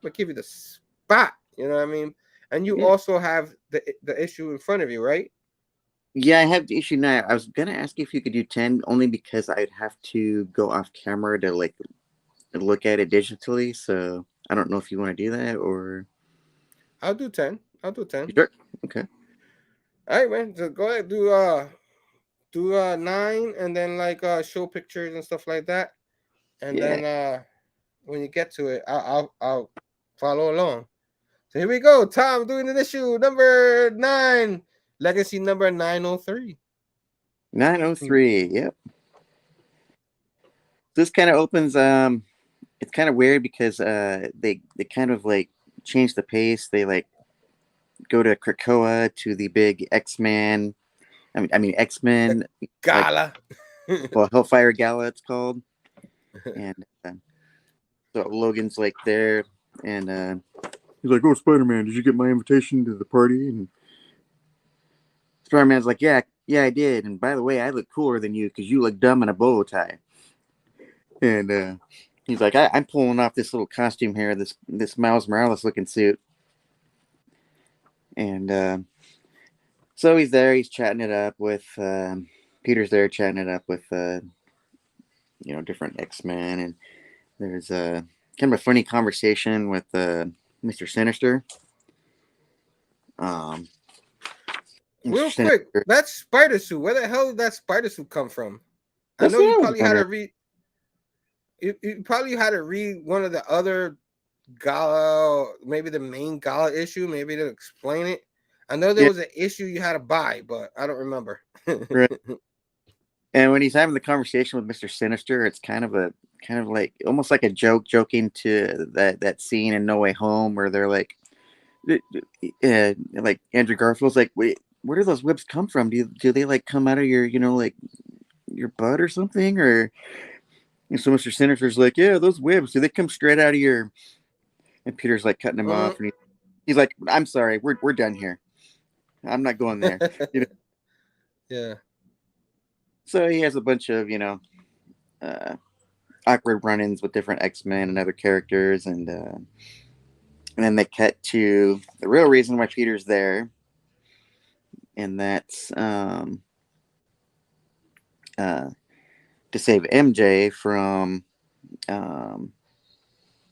gonna give you the spot. You know what I mean? And you also have the issue in front of you, right? Yeah, I have the issue 9. I was gonna ask you if you could do 10, only because I'd have to go off camera to like look at it digitally. So I don't know if you want to do that or. I'll do 10. Sure. Okay. All right, man. So go ahead, do 9, and then like show pictures and stuff like that, and then when you get to it, I'll follow along. So here we go. Tom doing an issue number 9. Legacy number 903. 903, yep. This kind of opens, it's kind of weird because they kind of like change the pace. They like go to Krakoa to the big X-Men. I mean X-Men Gala. Well, Hellfire Gala it's called. And so Logan's like there and he's like, "Oh, Spider-Man, did you get my invitation to the party?" And Spider-Man's like, yeah, I did. And by the way, I look cooler than you because you look dumb in a bow tie. And he's like, I'm pulling off this little costume here, this Miles Morales looking suit. And so he's there, he's chatting it up with Peter's there chatting it up with different X-Men, and there's a kind of a funny conversation with Mr. Sinister. Real quick, that spider suit. Where the hell did that spider suit come from? I know you probably had to read. You probably had to read one of the other Gala, maybe the main Gala issue, maybe to explain it. I know there was an issue you had to buy, but I don't remember. Right. And when he's having the conversation with Mr. Sinister, it's kind of like almost like a joking to that scene in No Way Home where they're like Andrew Garfield's like, wait, where do those webs come from? Do they like come out of your like your butt or something? Or and so Mr. Sinister's like, yeah, those webs, do they come straight out of your? And Peter's like cutting him off, and he's like, I'm sorry, we're done here. I'm not going there. Yeah. So he has a bunch of awkward run-ins with different X-Men and other characters, and then they cut to the real reason why Peter's there, and that's to save MJ from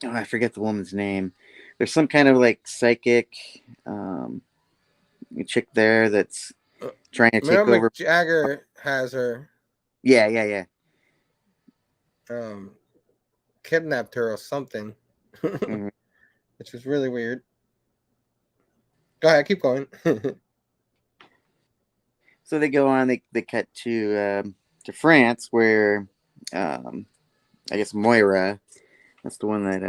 I forget the woman's name. There's some kind of like psychic chick there that's trying to take Mel over. McJagger has her Yeah. kidnapped her or something, Mhm. which was really weird. Go ahead, keep going. So they go on. They cut to France, where I guess Moira, that's the one that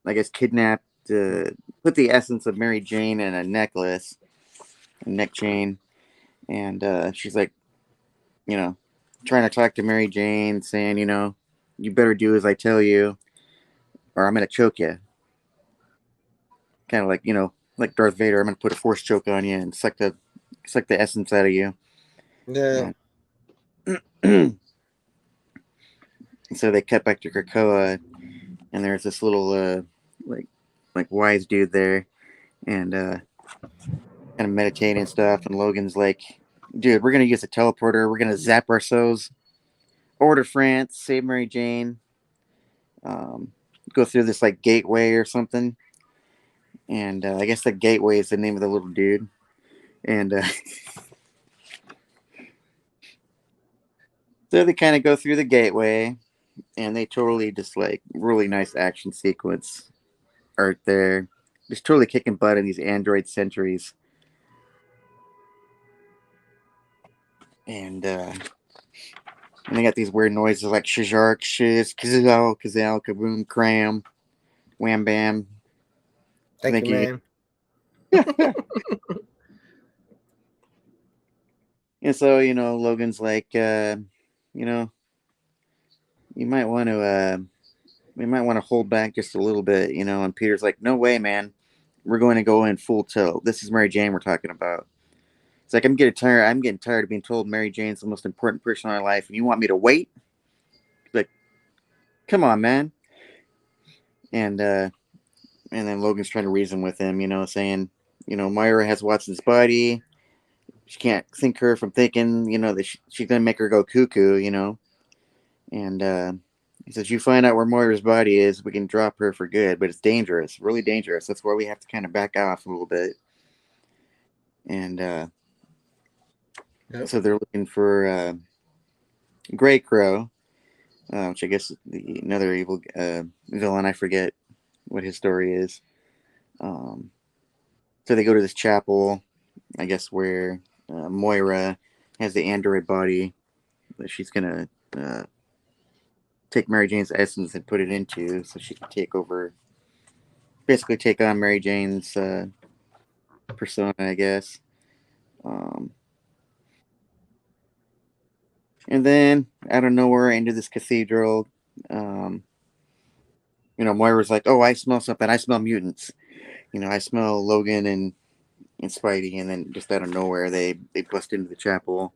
I guess kidnapped, put the essence of Mary Jane in a necklace, a neck chain, and she's like, trying to talk to Mary Jane, saying, you better do as I tell you, or I'm gonna choke you. Kind of like, like Darth Vader, I'm gonna put a force choke on you and suck the essence out of you. Yeah. And so they cut back to Krakoa, and there's this little like wise dude there, and kind of meditating and stuff. And Logan's like, "Dude, we're gonna use a teleporter. We're gonna zap ourselves over to France, save Mary Jane, go through this like gateway or something." And I guess the gateway is the name of the little dude. And so they kind of go through the gateway, and they totally just like really nice action sequence art there, just totally kicking butt in these android sentries. And they got these weird noises like shajark, shiz, kazal, kazal, kaboom, cram, wham bam. Thank you, man. And so, Logan's like, you might want to we might want to hold back just a little bit, and Peter's like, no way, man. We're going to go in full tilt. This is Mary Jane we're talking about. It's like, I'm getting tired of being told Mary Jane's the most important person in our life, and you want me to wait? Like, come on, man. And then Logan's trying to reason with him, saying, Moira has Watson's body. She can't think her from thinking, that she's gonna make her go cuckoo, And he says, you find out where Moira's body is, we can drop her for good, but it's dangerous, really dangerous. That's why we have to kind of back off a little bit. And so they're looking for Grey Crow, which I guess another evil villain. I forget what his story is. So they go to this chapel, I guess, where Moira has the android body that she's gonna take Mary Jane's essence and put it into, so she can basically take on Mary Jane's persona, I guess. And then out of nowhere into this cathedral, Moira's like, "Oh, I smell something. I smell mutants. I smell Logan and Spidey." And then just out of nowhere, they bust into the chapel,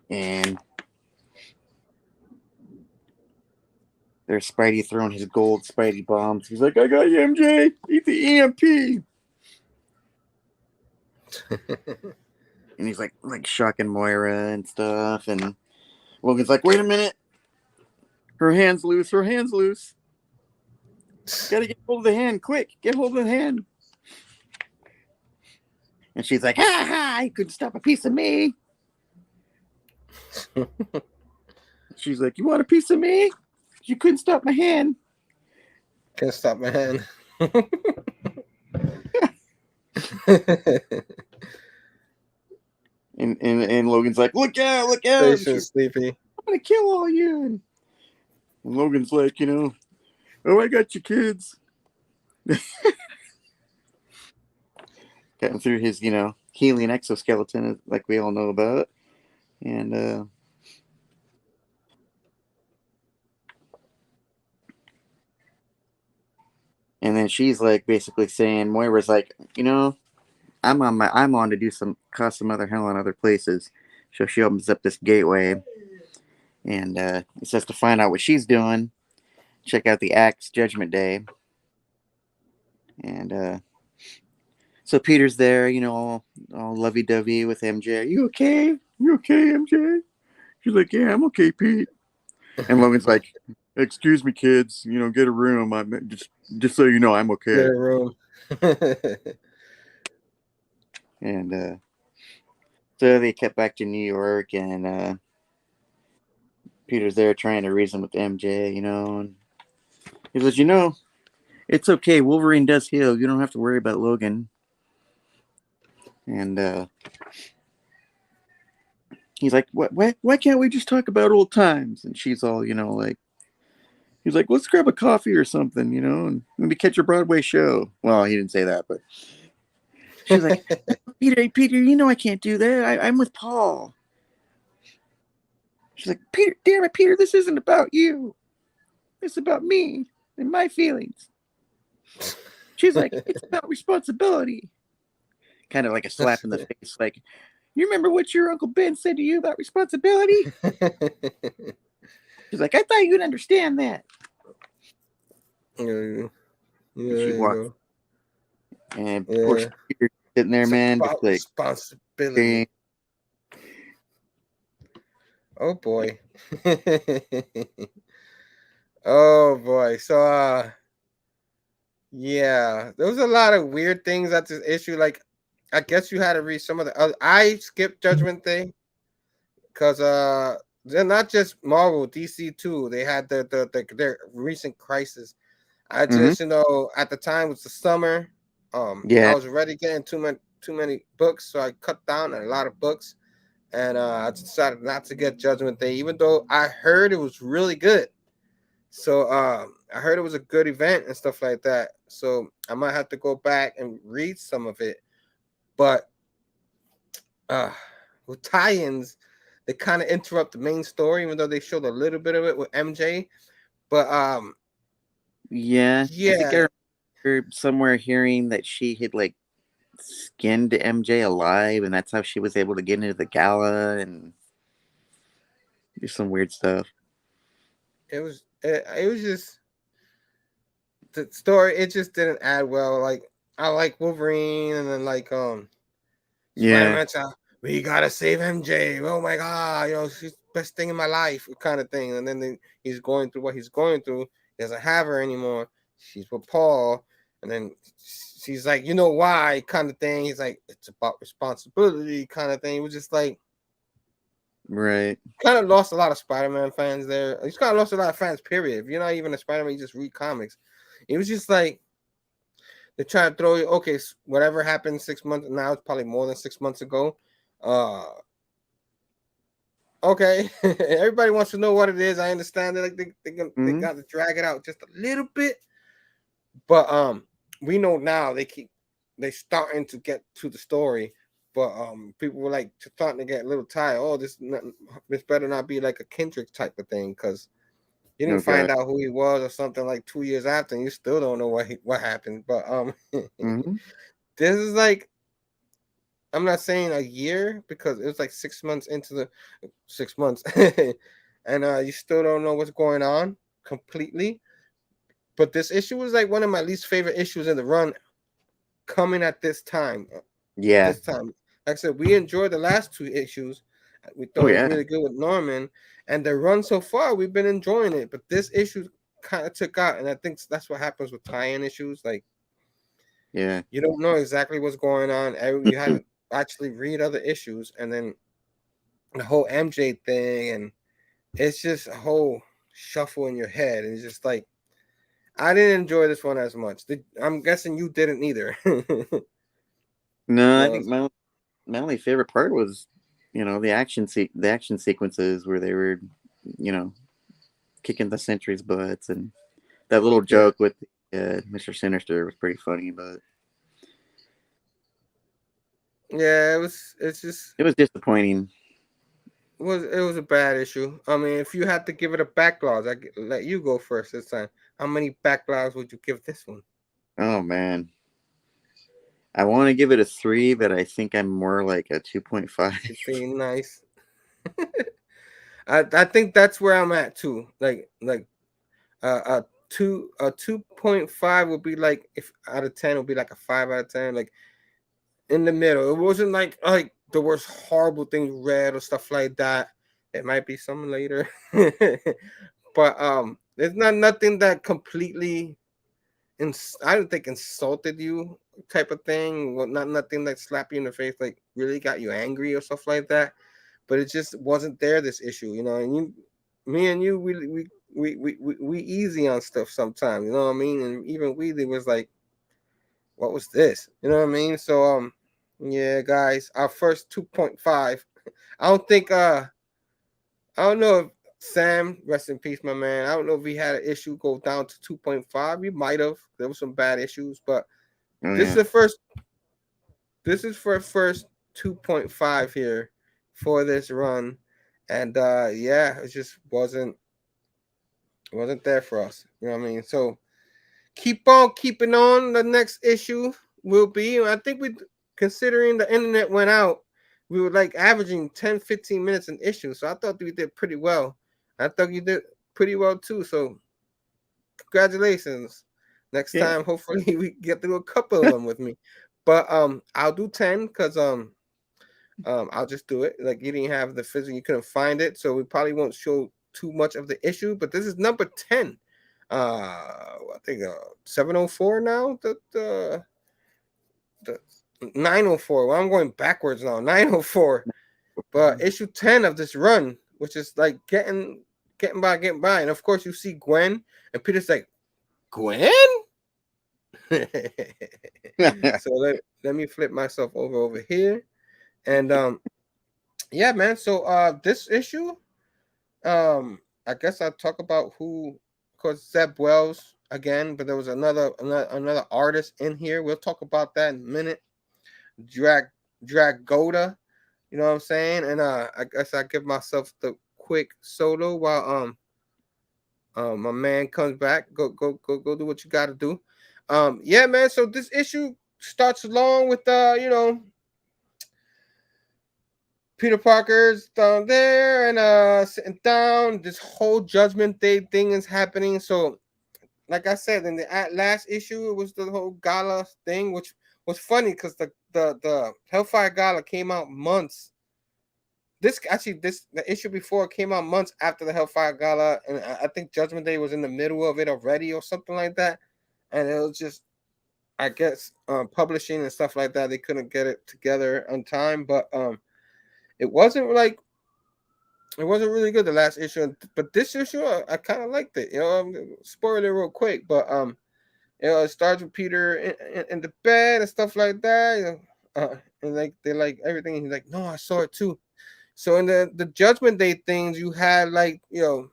and there's Spidey throwing his gold Spidey bombs. He's like, "I got you, MJ. Eat the EMP." And he's like shocking Moira and stuff. And Logan's like, "Wait a minute. Her hand's loose. Her hand's loose. Gotta get hold of the hand. Quick. Get hold of the hand." And she's like, "Ha ha. You couldn't stop a piece of me." She's like, "You want a piece of me? You couldn't stop my hand." Can't stop my hand. And Logan's like, "Look out, look out. She's sleepy. I'm going to kill all you." And Logan's like, "Oh, I got you, kids." Cutting through his, healing exoskeleton, like we all know about. And then she's like basically saying, Moira's like, I'm on to cause some other hell in other places. So she opens up this gateway, and it says to find out what she's doing, check out the Axe Judgment Day. And so Peter's there, all lovey-dovey with MJ. You okay? You okay, MJ? She's like, "Yeah, I'm okay, Pete." And Logan's like, "Excuse me, kids. Get a room. I'm just so you know, I'm okay." Get a room. And so they kept back to New York, and Peter's there trying to reason with MJ, and he goes, it's okay. Wolverine does heal. You don't have to worry about Logan. And he's like, why can't we just talk about old times? And she's all, like, he's like, let's grab a coffee or something, and maybe catch a Broadway show. Well, he didn't say that, but she's like, Peter, I can't do that. I'm with Paul. She's like, Peter, damn it, Peter, this isn't about you. It's about me and my feelings. She's like, it's about responsibility. Kind of like a slap in the face. Like, you remember what your Uncle Ben said to you about responsibility? She's like, I thought you'd understand that. Yeah, she walked. And poor Peter sitting there, it's man. Just like, responsibility. Oh boy. Oh boy. So yeah, there was a lot of weird things at this issue. Like, I guess you had to read some of the other. I skipped Judgment Day because they're not just Marvel, DC too. They had their recent crisis. I just at the time it was the summer. I was already getting too many books, so I cut down on a lot of books, and I decided not to get Judgment Day, even though I heard it was really good. So I heard it was a good event and stuff like that. So I might have to go back and read some of it. But with tie-ins, they kind of interrupt the main story, even though they showed a little bit of it with MJ. But yeah. I think I remember somewhere hearing that she had like skinned MJ alive, and that's how she was able to get into the gala and do some weird stuff. It was just the story. It just didn't add well. Like, I like Wolverine, and then like we gotta save MJ. Oh my god, she's the best thing in my life, kind of thing. And then he's going through what he's going through. He doesn't have her anymore. She's with Paul, and then she's like, why, kind of thing. He's like, it's about responsibility, kind of thing. It was just like, right. Kind of lost a lot of Spider-Man fans there. He's kind of lost a lot of fans, period. If you're not even a Spider-Man, you just read comics. It was just like, they try to throw you, okay, whatever happened 6 months, now it's probably more than 6 months ago. Okay, everybody wants to know what it is. I understand that, like, they got to drag it out just a little bit, but we know now they starting to get to the story, but people were like starting to get a little tired. Oh, this better not be like a Kendrick type of thing, because you didn't find out who he was or something like 2 years after, and you still don't know what happened. But this is like, I'm not saying a year, because it was like 6 months into the 6 months, and you still don't know what's going on completely. But this issue was like one of my least favorite issues in the run, coming at this time. Yeah. This time, like I said, we enjoyed the last 2 issues. We thought it was really good with Norman, and the run so far, we've been enjoying it. But this issue kind of took out, and I think that's what happens with tie-in issues. Like, you don't know exactly what's going on. You have to actually read other issues, and then the whole MJ thing, and it's just a whole shuffle in your head. And it's just like, I didn't enjoy this one as much. I'm guessing you didn't either. No, I think my only favorite part was, the action sequences where they were, kicking the Sentry's butts, and that little joke with Mr. Sinister was pretty funny. But yeah, it was disappointing. It was a bad issue. I mean, if you had to give it a backlog, I let you go first this time. How many backlogs would you give this one? Oh man, I want to give it a 3, but I think I'm more like a 2.5. Being nice. I think that's where I'm at too. Like a 2.5 would be like, if out of 10 would be like a 5 out of 10, like in the middle. It wasn't like the worst horrible thing read or stuff like that. It might be some later. But there's nothing that completely I don't think insulted you type of thing. Well, nothing like slap you in the face, like really got you angry or stuff like that. But it just wasn't there, this issue, you know. And me and you, we easy on stuff sometimes, you know what I mean. And even Weezy was like, what was this, you know what I mean. So yeah, guys, our first 2.5. I don't think I don't know if Sam, rest in peace, my man, I don't know if he had an issue go down to 2.5. He might have. There was some bad issues, but this is the first. This is for first 2.5 here for this run, and yeah, it just wasn't there for us. You know what I mean? So keep on keeping on. The next issue will be. I think we, considering the internet went out, we were like averaging 10-15 minutes an issue. So I thought we did pretty well. I thought you did pretty well too. So congratulations. Next time, hopefully we get through a couple of them with me. But I'll do 10 because I'll just do it. Like, you didn't have the physical, you couldn't find it, so we probably won't show too much of the issue. But this is number 10. I think 704 now. The 904. Well, I'm going backwards now. 904. But issue 10 of this run, which is like getting by. And of course, you see Gwen, and Peter's like, Gwen? So let me flip myself over here. And yeah, man. So this issue, I guess I'll talk about who, because Zeb Wells again, but there was another artist in here. We'll talk about that in a minute. Dragoda, you know what I'm saying? And I guess I give myself the quick solo while my man comes back. Go do what you gotta do. Yeah, man. So this issue starts along with you know, Peter Parker's down there and sitting down. This whole Judgment Day thing is happening. So, like I said, in the last issue, it was the whole gala thing, which was funny because the Hellfire Gala came out months. The issue before came out months after the Hellfire Gala, and I think Judgment Day was in the middle of it already or something like that. And it was just, I guess, publishing and stuff like that, they couldn't get it together on time. But it wasn't really good, the last issue. But this issue, I kind of liked it. You know, I'm spoiling it real quick, but you know, it starts with Peter in the bed and stuff like that. You know, and like they like everything. And he's like, no, I saw it too. So in the Judgment Day things, you had like, you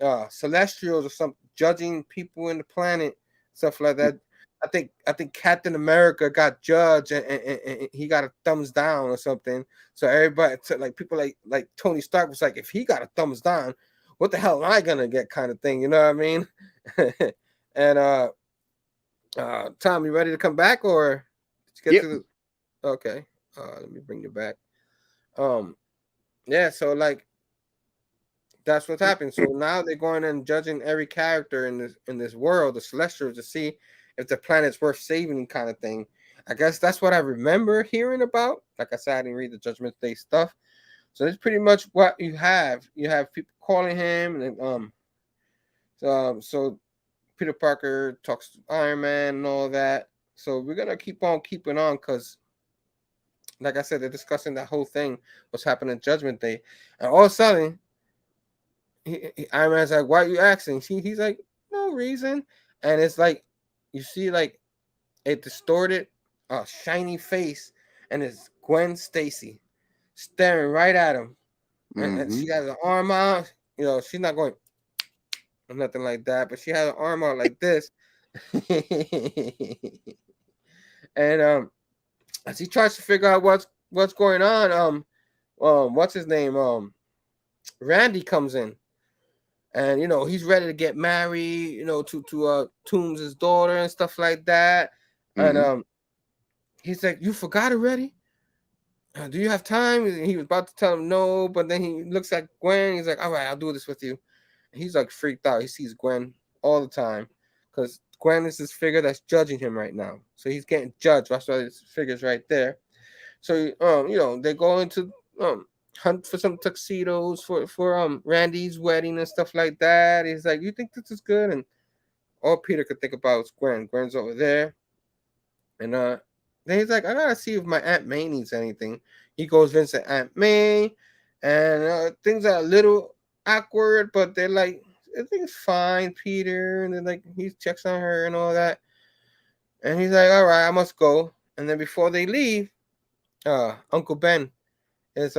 know, Celestials or something judging people in the planet, stuff like that. I think Captain America got judged and he got a thumbs down or something. So everybody, like people like Tony Stark was like, if he got a thumbs down, what the hell am I gonna get, kind of thing, you know what I mean? And Tom, you ready to come back, or did you get to the... Okay, let me bring you back. Yeah, so like that's what's happening. So now they're going and judging every character in this world, the Celestials, to see if the planet's worth saving, kind of thing. I guess that's what I remember hearing about. Like I said, I didn't read the Judgment Day stuff. So it's pretty much what you have. You have people calling him, and so Peter Parker talks to Iron Man and all that. So we're gonna keep on keeping on, because like I said, they're discussing that whole thing, what's happening in Judgment Day. And all of a sudden, Iron Man's like, why are you asking? He's like, no reason. And it's like, you see like a distorted, shiny face, and it's Gwen Stacy staring right at him. And she has her arm out. You know, she's not going or nothing like that, but she has her arm out like this. And as he tries to figure out what's going on, what's his name? Randy comes in, and you know, he's ready to get married, you know, to Toombs' daughter and stuff like that. And he's like, you forgot already? Do you have time? And he was about to tell him no, but then he looks at Gwen. He's like, all right, I'll do this with you. And he's like freaked out. He sees Gwen all the time because Gwen is this figure that's judging him right now. So he's getting judged. That's why this figure's right there. So you know, they go into hunt for some tuxedos for Randy's wedding and stuff like that. He's like, you think this is good? And all Peter could think about was Gwen. Gwen's over there. And then he's like, I gotta see if my Aunt May needs anything. He goes visit Aunt May, and things are a little awkward, but they're like, everything's fine, Peter. And then like he checks on her and all that. And he's like, all right, I must go. And then before they leave, Uncle Ben is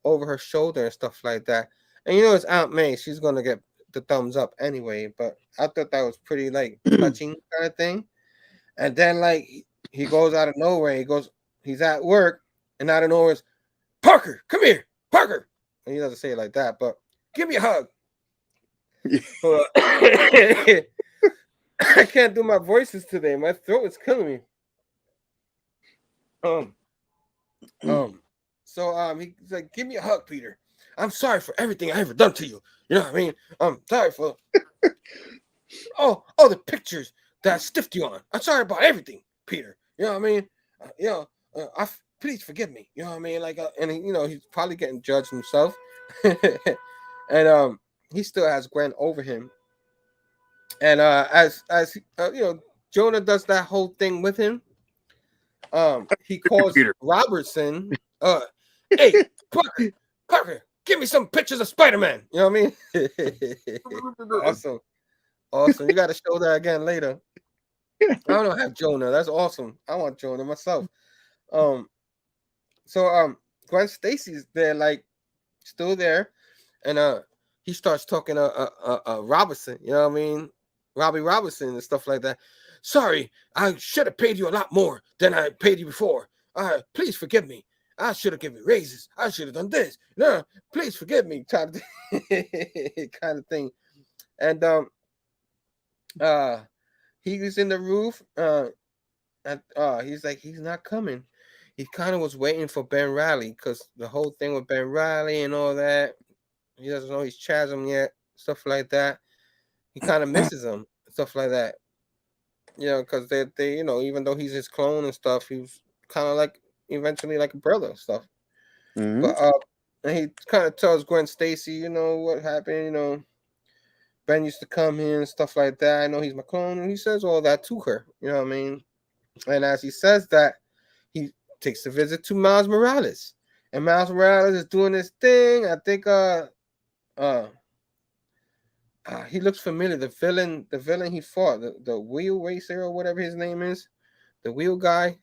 over her shoulder and stuff like that. And it's Aunt May. She's gonna get the thumbs up anyway. But I thought that was pretty like touching kind of thing. And then like he goes out of nowhere. He's at work, and out of nowhere, it's, Parker, come here, Parker. And he doesn't say it like that, but give me a hug. I can't do my voices today. My throat is killing me. So he's like, give me a hug, Peter. I'm sorry for everything I ever done to you. You know what I mean? I'm sorry for oh the pictures that I stiffed you on. I'm sorry about everything, Peter. You know what I mean? Please forgive me. You know what I mean? Like, and he's probably getting judged himself, and he still has Gwen over him. And as Jonah does that whole thing with him. He calls Robertson. Hey, Parker, give me some pictures of Spider-Man. You know what I mean? Awesome. You got to show that again later. I don't have Jonah. That's awesome. I want Jonah myself. So Gwen Stacy's there, like still there, and he starts talking Robertson. You know what I mean? Robbie Robertson and stuff like that. Sorry, I should have paid you a lot more than I paid you before. Please forgive me. I should have given you raises. I should have done this. No, please forgive me, kind of thing. And he was in the roof. He's like, he's not coming. He kind of was waiting for Ben Riley because the whole thing with Ben Riley and all that. He doesn't know he's Chasm yet, stuff like that. He kind of misses him, stuff like that. Because they even though he's his clone and stuff, he was kind of like eventually like a brother and stuff. Mm-hmm. But and he kind of tells Gwen Stacy, what happened. Ben used to come here and stuff like that. I know he's my clone, and he says all that to her. You know what I mean? And as he says that, he takes a visit to Miles Morales, and Miles Morales is doing this thing. I think he looks familiar. The villain he fought, the wheel racer or whatever his name is, the wheel guy.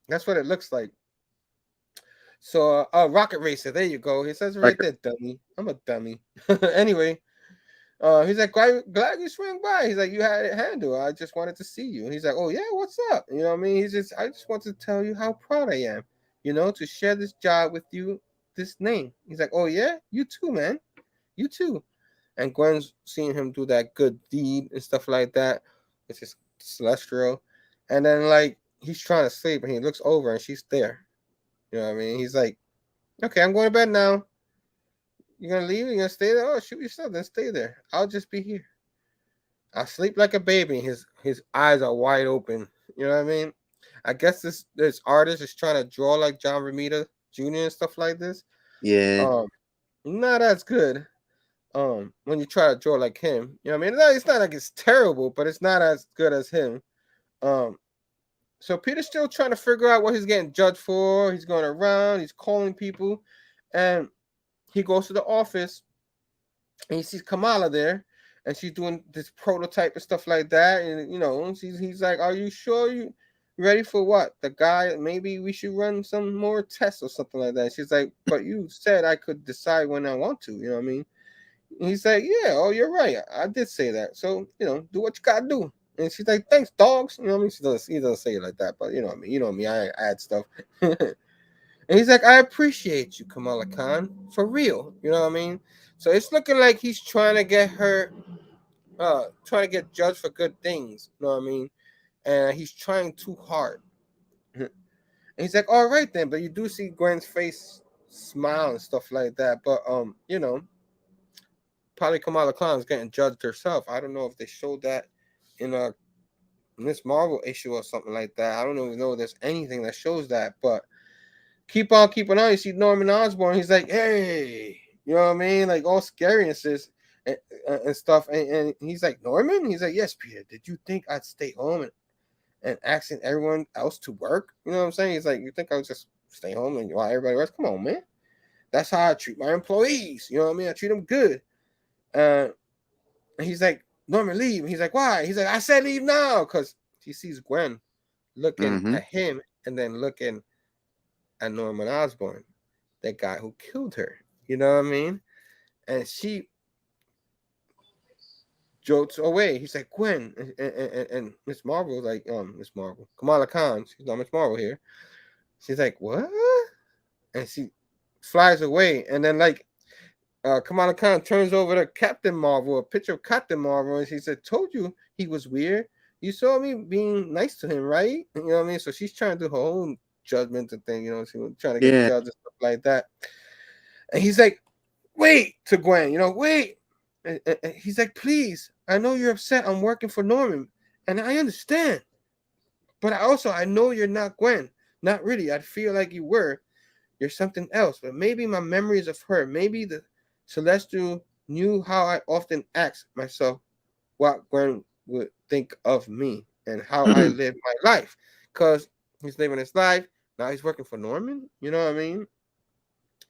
That's what it looks like. So, Rocket Racer. There you go. He says right there, dummy. I'm a dummy. Anyway, he's like, glad you swung by. He's like, you had it handled. I just wanted to see you. He's like, oh yeah, what's up? You know what I mean? I just want to tell you how proud I am. To share this job with you. This name. He's like, oh yeah, you too, man. You too. And Gwen's seeing him do that good deed and stuff like that. It's just celestial. And then like he's trying to sleep and he looks over and she's there. You know what I mean? He's like, okay, I'm going to bed now. You're going to leave? You're going to stay there? Oh, shoot yourself. Then stay there. I'll just be here. I sleep like a baby. His eyes are wide open. You know what I mean? I guess this artist is trying to draw like John Romita Jr. and stuff like this. Yeah. Not as good. When you try to draw like him, you know what I mean? It's not like it's terrible, but it's not as good as him. So Peter's still trying to figure out what he's getting judged for. He's going around, he's calling people, and he goes to the office and he sees Kamala there, and she's doing this prototype and stuff like that. And he's like, "Are you sure you ready for what? The guy? Maybe we should run some more tests or something like that." And she's like, "But you said I could decide when I want to." You know what I mean? He's like, yeah, oh, you're right. I did say that. So, do what you gotta do. And she's like, thanks, dogs. You know what I mean? He doesn't say it like that, but you know what I mean? You know me, I add stuff. And he's like, I appreciate you, Kamala Khan, for real. You know what I mean? So it's looking like he's trying to get her, trying to get judged for good things. You know what I mean? And he's trying too hard. And he's like, all right then. But you do see Gwen's face smile and stuff like that. But, probably Kamala Khan's getting judged herself. I don't know if they showed that in a Miss Marvel issue or something like that. I don't even know if there's anything that shows that, but keep on keeping on. You see Norman Osborn, he's like, hey, you know what I mean? Like all scary and says, and stuff. And he's like, Norman? He's like, yes, Peter. Did you think I'd stay home and asking everyone else to work? You know what I'm saying? He's like, you think I would just stay home and while everybody works? Come on, man. That's how I treat my employees. You know what I mean? I treat them good. And he's like, Norman, leave. And he's like, why? He's like, I said leave now, because he sees Gwen looking at him and then looking at Norman Osborn, that guy who killed her. You know what I mean? And she jolts away. He's like, Gwen. And Miss Marvel, like, Miss Marvel, Kamala Khan, she's not Miss Marvel here. She's like, what? And she flies away. And then, like, Kamala Khan turns over to Captain Marvel, a picture of Captain Marvel, and she said, told you he was weird. You saw me being nice to him, right? You know what I mean? So she's trying to do her own judgment and thing, you know, she was trying to get judged and stuff like that. And he's like, wait, to Gwen, you know, wait. And he's like, please, I know you're upset. I'm working for Norman, and I understand. But I know you're not Gwen. Not really. I feel like you were. You're something else. But maybe my memories of her, maybe the Celestial knew how I often asked myself what Gwen would think of me and how I live my life. Because he's living his life. Now he's working for Norman. You know what I mean?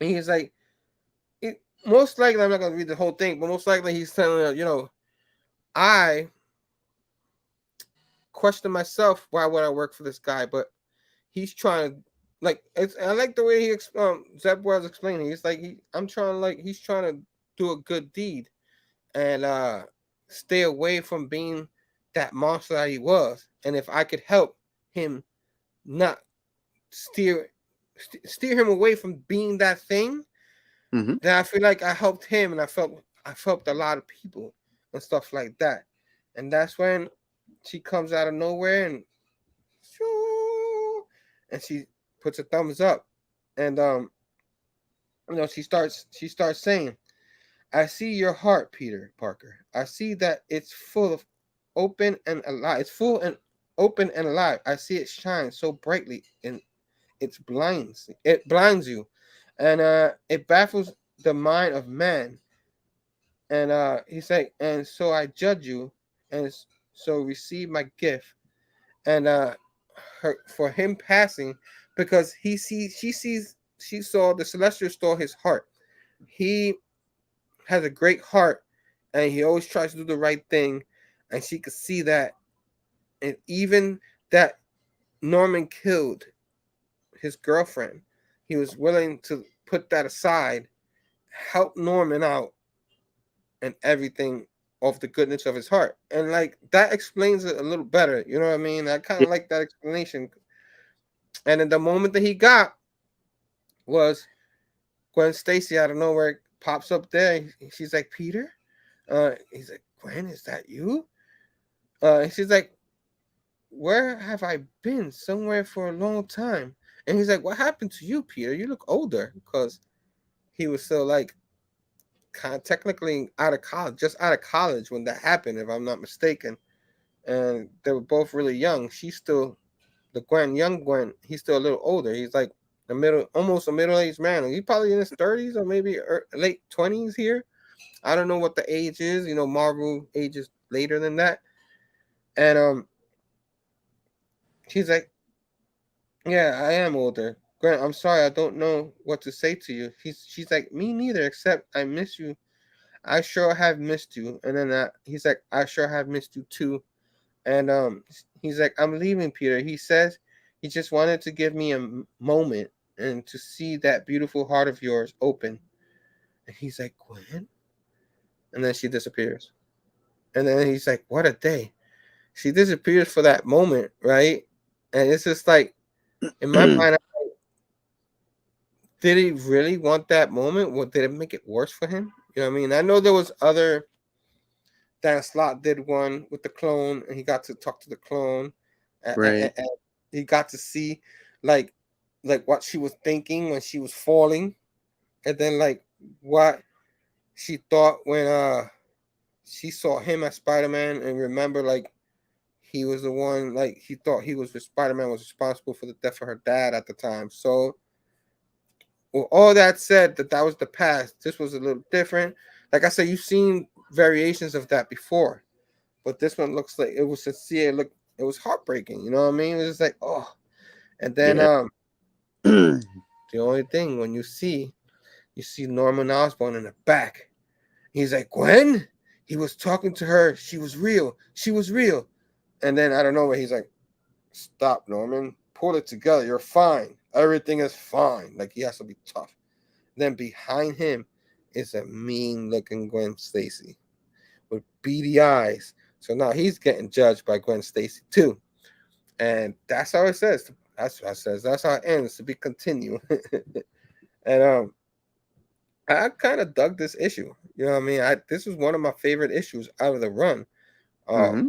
And he's like, most likely, I'm not going to read the whole thing, but most likely he's telling her, you know, I question myself, why would I work for this guy? But he's trying to, like, I like the way Zeb was explaining. He's like, he's trying to do a good deed and stay away from being that monster that he was. And if I could help him not steer him away from being that thing, then I feel like I helped him, and I helped a lot of people and stuff like that. And that's when she comes out of nowhere and she puts a thumbs up, and you know, she starts saying, I see your heart, Peter Parker. I see that it's full of open and alive. It's full and open and alive. I see it shine so brightly, and it blinds you, and it baffles the mind of man. And he's like, and so I judge you, and so receive my gift. And for him passing, because she saw the Celestial stole his heart. He has a great heart, and he always tries to do the right thing, and she could see that. And even that Norman killed his girlfriend, he was willing to put that aside, help Norman out, and everything off the goodness of his heart. And like that explains it a little better. You know what I mean? I kind of like that explanation. And then the moment that he got was Gwen Stacy out of nowhere pops up there. She's like, Peter? He's like, Gwen, is that you? And she's like, where have I been? Somewhere for a long time. And he's like, what happened to you, Peter? You look older. Because he was still like kind of technically out of college when that happened, if I'm not mistaken. And they were both really young. She's still young Gwen, he's still a little older. He's like almost a middle-aged man. He's probably in his 30s or maybe late 20s here. I don't know what the age is. You know, Marvel ages later than that. And she's like, yeah, I am older. Gwen, I'm sorry, I don't know what to say to you. She's like, me neither, except I miss you. I sure have missed you. And then he's like, I sure have missed you too. And he's like, I'm leaving, Peter. He says he just wanted to give me a moment and to see that beautiful heart of yours open. And he's like, Gwen? And then she disappears. And then he's like, what a day. She disappears for that moment, right? And it's just like, in my mind, I'm like, did he really want that moment? What did it make it worse for him? You know what I mean? I know there was other. Dan Slott did one with the clone, and he got to talk to the clone. Right. And he got to see like what she was thinking when she was falling, and then like what she thought when she saw him as Spider-Man, and remember like he was the one, like he thought Spider-Man was responsible for the death of her dad at the time. So with all that said, that was the past. This was a little different. Like I said, you've seen variations of that before, but this one looks like it was sincere. Look, it was heartbreaking. You know what I mean? It was just like, oh. And then Yeah. the only thing when you see Norman Osborn in the back, he's like, Gwen, he was talking to her. She was real. She was real. And then I don't know where he's like, stop, Norman. Pull it together. You're fine. Everything is fine. Like he has to be tough. Then behind him is a mean-looking Gwen Stacy with beady eyes. So now he's getting judged by Gwen Stacy too. And that's how it says. That's what it says. That's how it ends, to be continued. And I kind of dug this issue. You know what I mean? This was one of my favorite issues out of the run. Mm-hmm.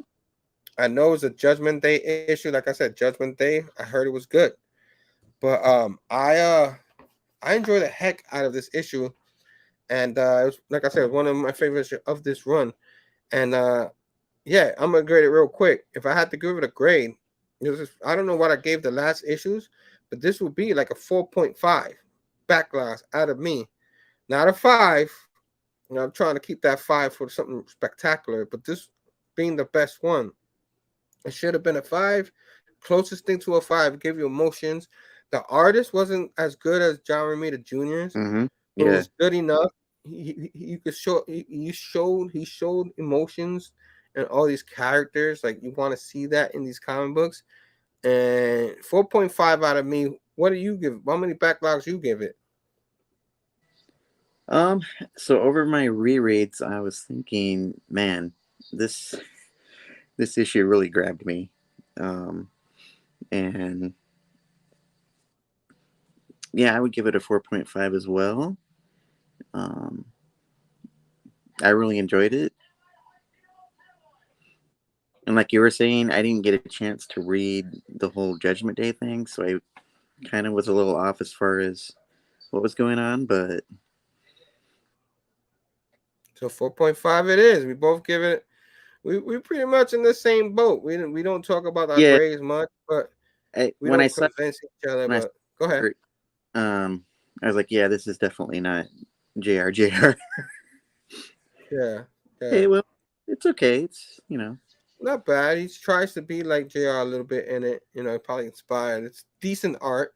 I know it was a Judgment Day issue. Like I said, Judgment Day. I heard it was good, but I enjoyed the heck out of this issue, and it was, like I said, one of my favorites of this run. And yeah, I'm gonna grade it real quick. If I had to give it a grade, I don't know what I gave the last issues, but this would be like a 4.5 backlash out of me. Not a 5. You know, I'm trying to keep that 5 for something spectacular, but this being the best one, it should have been a 5. Closest thing to a 5. Give you emotions. The artist wasn't as good as John Romita Jr.'s, Mm-hmm. but it Yeah. was good enough. He could show. He showed emotions and all these characters. Like you want to see that in these comic books. And 4.5 out of me. What do you give? How many backlogs you give it? So over my rereads, I was thinking, man, this issue really grabbed me. And yeah, I would give it a 4.5 as well. I really enjoyed it. And like you were saying, I didn't get a chance to read the whole Judgment Day thing, so I kind of was a little off as far as what was going on, but So 4.5 it is. We both give it. We pretty much in the same boat. We don't talk about our yeah, grades much, but we when I don't saw convince each other. when I But go ahead. I was like, yeah, this is definitely not JR. Yeah, Hey, yeah. well, it's okay. It's Not bad. He tries to be like JR a little bit in it. You know, probably inspired. It's decent art.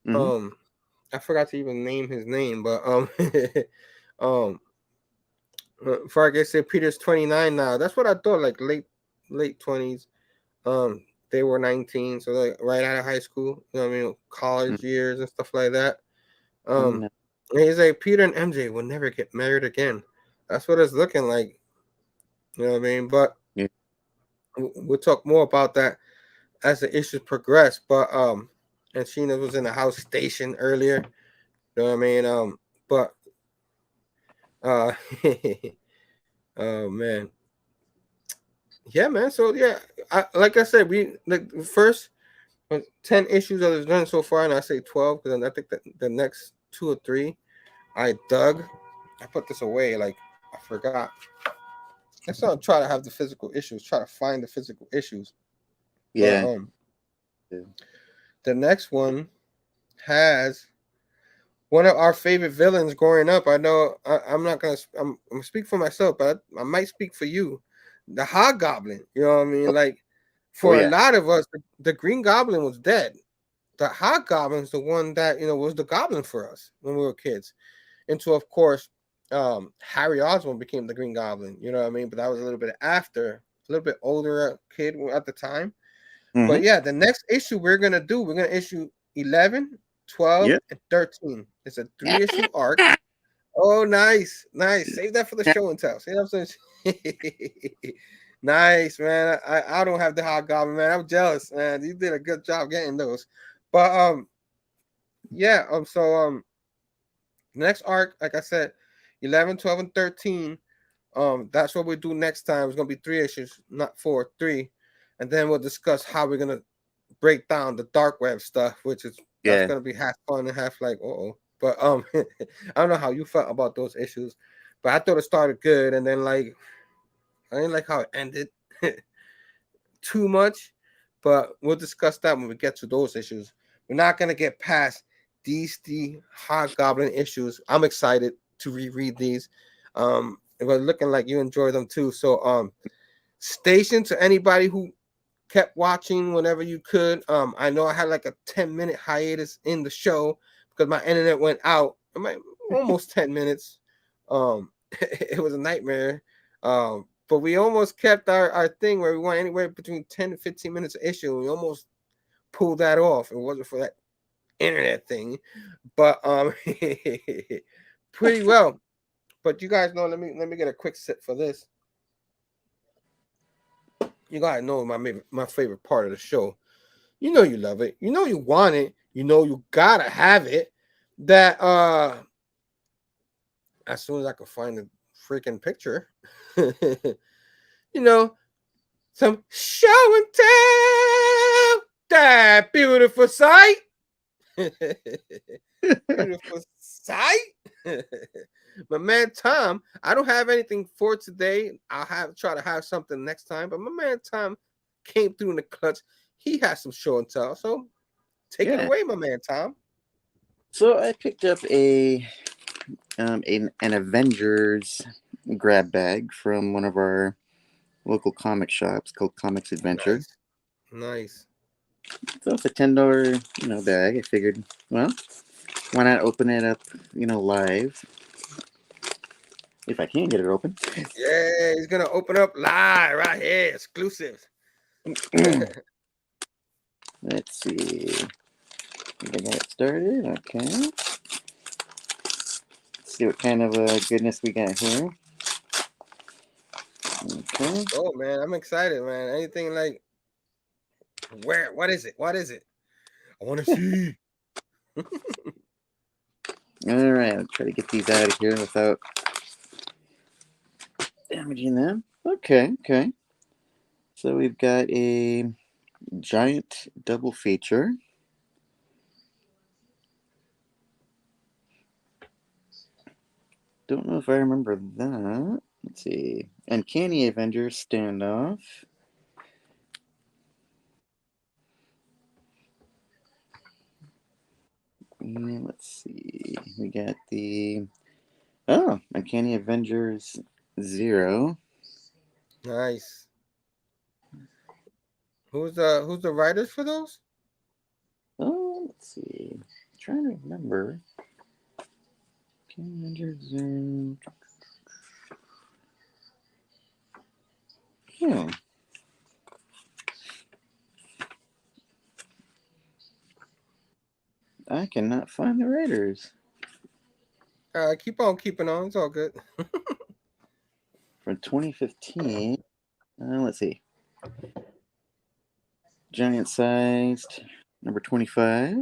mhm. I forgot to even name his name, but um, before I guess say Peter's 29 now. That's what I thought. Like late 20s. They were 19, so like right out of high school. You know what I mean? College years and stuff like that. And he's like, Peter and MJ will never get married again. That's what it's looking like. You know what I mean? But Yeah. we'll talk more about that as the issues progress. But and Sheena was in the house station earlier. You know what I mean? But uh oh man. Yeah, man. So yeah, like I said, we like the first 10 issues that is done so far, and I say 12 because I think that the next 2 or 3 I dug. I put this away, like I forgot. Next time, try to have the physical issues. Try to find the physical issues. But Yeah. the next one has one of our favorite villains growing up. I know I'm not gonna. I'm gonna speak for myself, but I might speak for you. The Hobgoblin. You know what I mean? Like Oh for a yeah. lot of us, the Green Goblin was dead. The Hobgoblin's the one that was the Goblin for us when we were kids. Until of course, Harry Osborn became the Green Goblin. You know what I mean? But that was a little bit after, a little bit older kid at the time. But Mm-hmm. yeah, the next issue we're gonna issue 11, 12, Yep. and 13. It's a 3-issue arc. Oh, nice. Save that for the show and tell. See what I'm saying? Nice, man. I don't have the Hobgoblin, man. I'm jealous, man. You did a good job getting those. But yeah, so next arc, like I said, 11, 12, and 13. That's what we do next time. It's gonna be 3 issues, not 4, 3. And then we'll discuss how we're gonna break down the dark web stuff, which is that's Yeah. gonna be half fun and half like But I don't know how you felt about those issues, but I thought it started good, and then like I didn't like how it ended too much. But we'll discuss that when we get to those issues. We're not gonna get past these Hobgoblin issues. I'm excited to reread these. it was looking like you enjoyed them too. So station to anybody who kept watching whenever you could. I know I had like a 10-minute hiatus in the show because my internet went out. Almost 10 minutes. It was a nightmare. But we almost kept our thing where we went anywhere between 10 to 15 minutes of issue. We almost pulled that off. It wasn't for that internet thing. But pretty well. But you guys know, let me get a quick sip for this. You gotta know my favorite part of the show. You know you love it. You know you want it. You know you gotta have it. That as soon as I can find the freaking picture, you know, some show and tell, that beautiful sight. Beautiful sight. My man Tom, I don't have anything for today. I'll try to have something next time. But my man Tom came through in the clutch. He has some show and tell. So take it away, my man Tom. So I picked up an Avengers grab bag from one of our local comic shops called Comics Adventure. Nice. So it's a $10, bag. I figured, well, why not open it up, live? If I can get it open. Yeah, he's gonna open up live right here, exclusive. Let's see. I got it started. Okay. Let's see what kind of goodness we got here. Okay. Oh man, I'm excited, man. Anything like where? What is it? What is it? I want to see. All right, I'll try to get these out of here without damaging them. Okay. So we've got a giant double feature. Don't know if I remember that. Let's see. Uncanny Avengers Standoff. And let's see. We got the Uncanny Avengers 0. Nice. Who's the writers for those? Oh, let's see. I'm trying to remember. Uncanny Avengers 0. I cannot find the writers. Keep on keeping on. It's all good. From 2015. Let's see. Giant sized, number 25.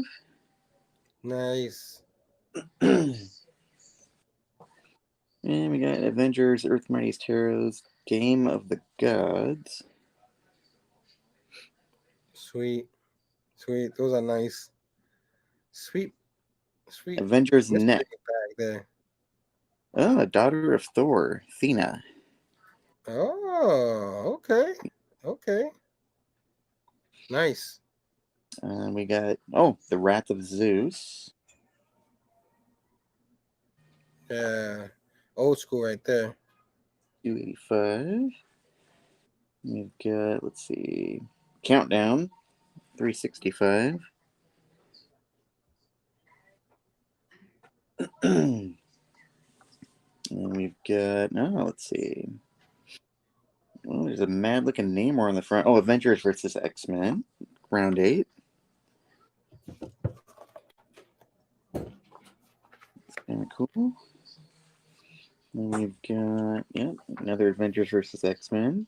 Nice. And we got Avengers Earth Mightiest Heroes Game of the Gods. Sweet. Those are nice. Sweet. Avengers Net. Bag there. Oh, daughter of Thor, Thena. Oh, okay. Nice. We got the Wrath of Zeus. Yeah, old school right there. 285. We've got, let's see, Countdown, 365. And we've got, let's see. Well, there's a mad looking Namor on the front. Oh, Avengers versus X-Men, round 8. It's kind of cool. And we've got, another Avengers versus X-Men.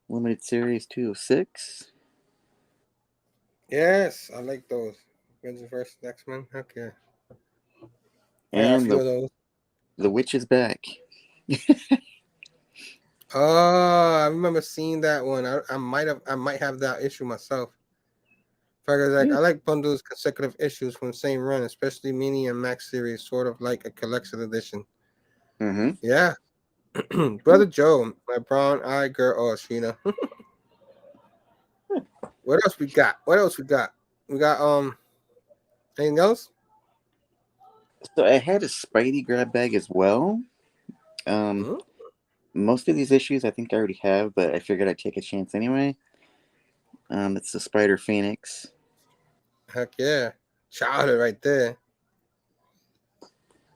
Limited Series 206. Yes, I like those. Avengers versus X-Men. Okay. And a few of those. The Witch is back. Oh, I remember seeing that one. I might have that issue myself. Because I like bundles consecutive issues from the same run, especially mini and max series, sort of like a collection edition. Mm-hmm. Yeah. Brother Joe, my brown-eyed girl. Oh, Sheena. What else we got? We got anything else? So I had a Spidey grab bag as well. Hmm? Most of these issues I think I already have, but I figured I'd take a chance anyway. It's the Spider Phoenix. Heck yeah. Childhood right there.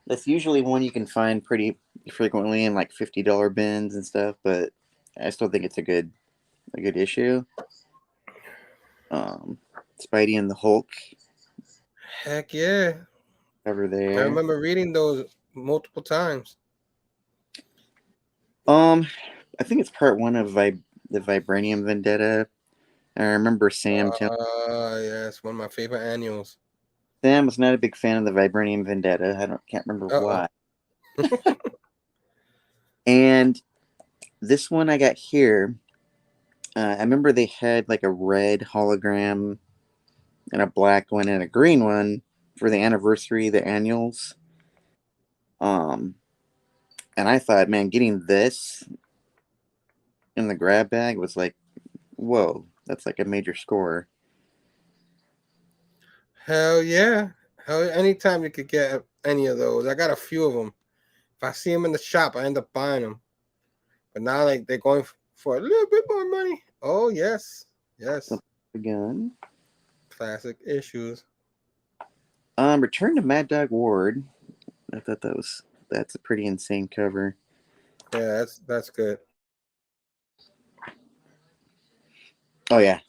That's usually one you can find pretty frequently in like $50 bins and stuff, but I still think it's a good issue. Um, Spidey and the Hulk Heck yeah. cover I there. remember reading those multiple times. Um, I think it's part one of the Vibranium Vendetta. I remember Sam telling Yeah, it's one of my favorite annuals. Sam was not a big fan of the Vibranium Vendetta. Can't remember Uh-oh. why. And this one I got here, I remember they had like a red hologram and a black one and a green one for the anniversary, the annuals. Um, and I thought, man, getting this in the grab bag was like, whoa, that's like a major score. Hell yeah. Hell, anytime you could get any of those. I got a few of them. If I see them in the shop, I end up buying them. But now, like, they're going for a little bit more money. Oh, yes. Yes. Again. Classic issues. Return to Mad Dog Ward. I thought that's a pretty insane cover. Yeah, that's good. Oh yeah.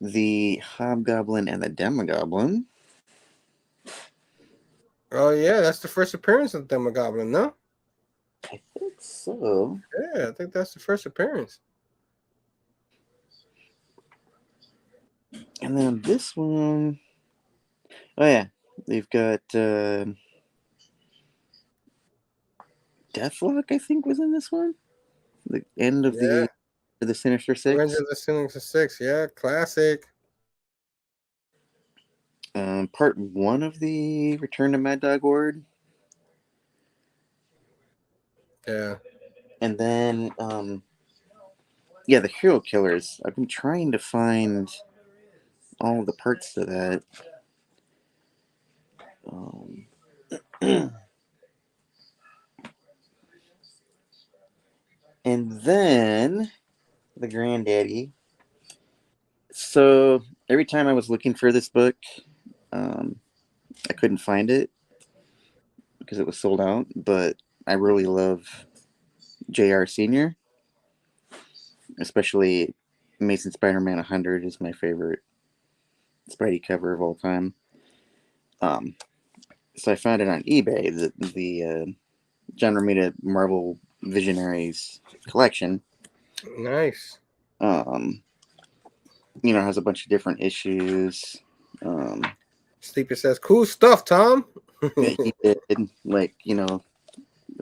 The Hobgoblin and the Demogoblin. Oh, yeah, that's the first appearance of Demogoblin, no? I think so. Yeah, I think that's the first appearance. And then this one, oh yeah, they've got Deathlock. I think was in this one. The end of Yeah. the Sinister Revenge Six. of the Sinister Six. Yeah, classic. Part one of the Return to Mad Dog Ward. Yeah. And then yeah, the Hero Killers. I've been trying to find all the parts to that. And then the Granddaddy. So every time I was looking for this book, I couldn't find it because it was sold out. But I really love J.R. Senior, especially Amazing Spider-Man 100 is my favorite Spidey cover of all time. So I found it on eBay, the John Romita Marvel Visionaries collection. Nice. Has a bunch of different issues. Sleepy says, cool stuff, Tom. He did, like, the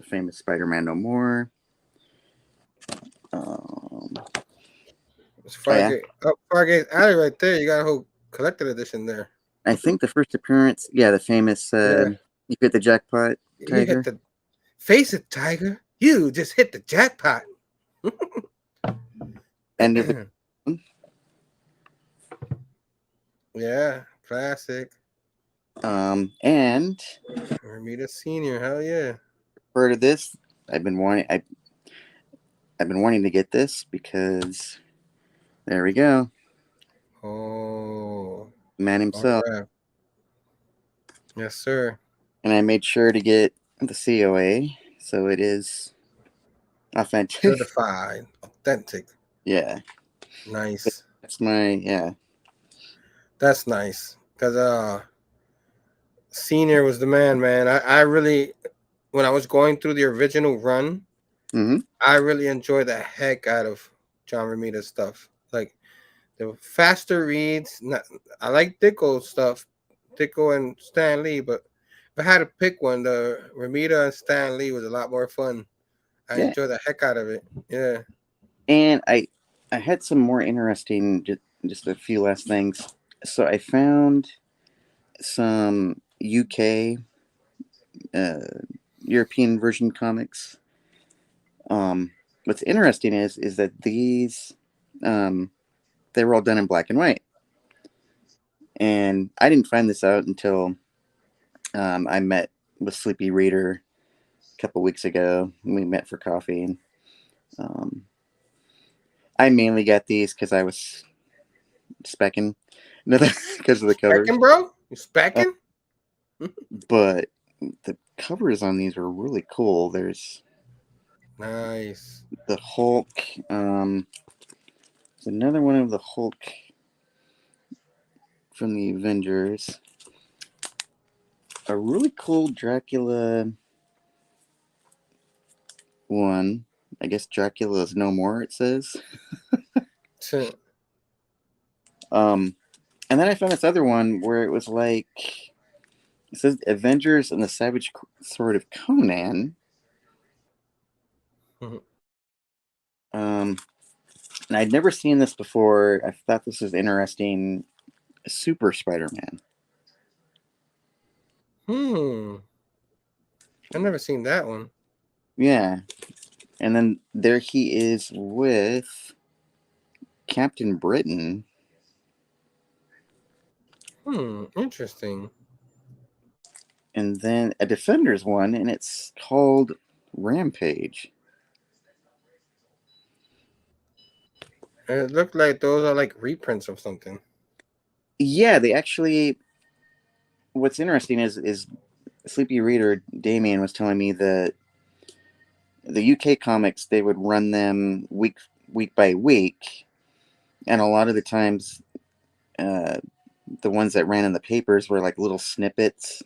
famous Spider-Man No More. It's Oh yeah, Fargate Alley right there. You got a whole collected edition there. I think the first appearance, the famous Yeah. you hit the jackpot, You Tiger. hit the face it, Tiger. You just hit the jackpot. End of the Yeah, classic. and Ramita Senior, hell yeah. part of this, I've been wanting to get this because there we go, Oh, man himself, autograph. Yes, sir. and I made sure to get the COA, so it is authentic. Certified, authentic. Yeah, Nice. that's my That's nice. Cause Senior was the man. I really, when I was going through the original run, Mm-hmm. I really enjoyed the heck out of John Romita's stuff. Like the faster reads. I like Dicko's stuff, Dicko and Stan Lee, but if I had to pick one, the Romita and Stan Lee was a lot more fun. I Yeah, enjoyed the heck out of it. Yeah. and I had some more interesting, just a few last things. So I found some UK European version comics. What's interesting is that these they were all done in black and white, and I didn't find this out until I met with Sleepy Reader a couple weeks ago. We met for coffee, and I mainly got these because I was specking, because of the covers. Specking, bro? You Uh, specking? but the covers on these were really cool. There's Nice. the Hulk. There's another one of the Hulk from the Avengers. A really cool Dracula one. I guess Dracula is no more, it says. And then I found this other one where it was like, it says Avengers and the Savage Sword of Conan. And I'd never seen this before. I thought this was interesting. Super Spider-Man. I've never seen that one. Yeah. And then there he is with Captain Britain. Interesting. And then a Defenders one, and it's called Rampage. It looked like those are like reprints of something. Yeah, they actually. What's interesting is Sleepy Reader Damien was telling me that the UK comics, they would run them week by week, and a lot of the times, the ones that ran in the papers were like little snippets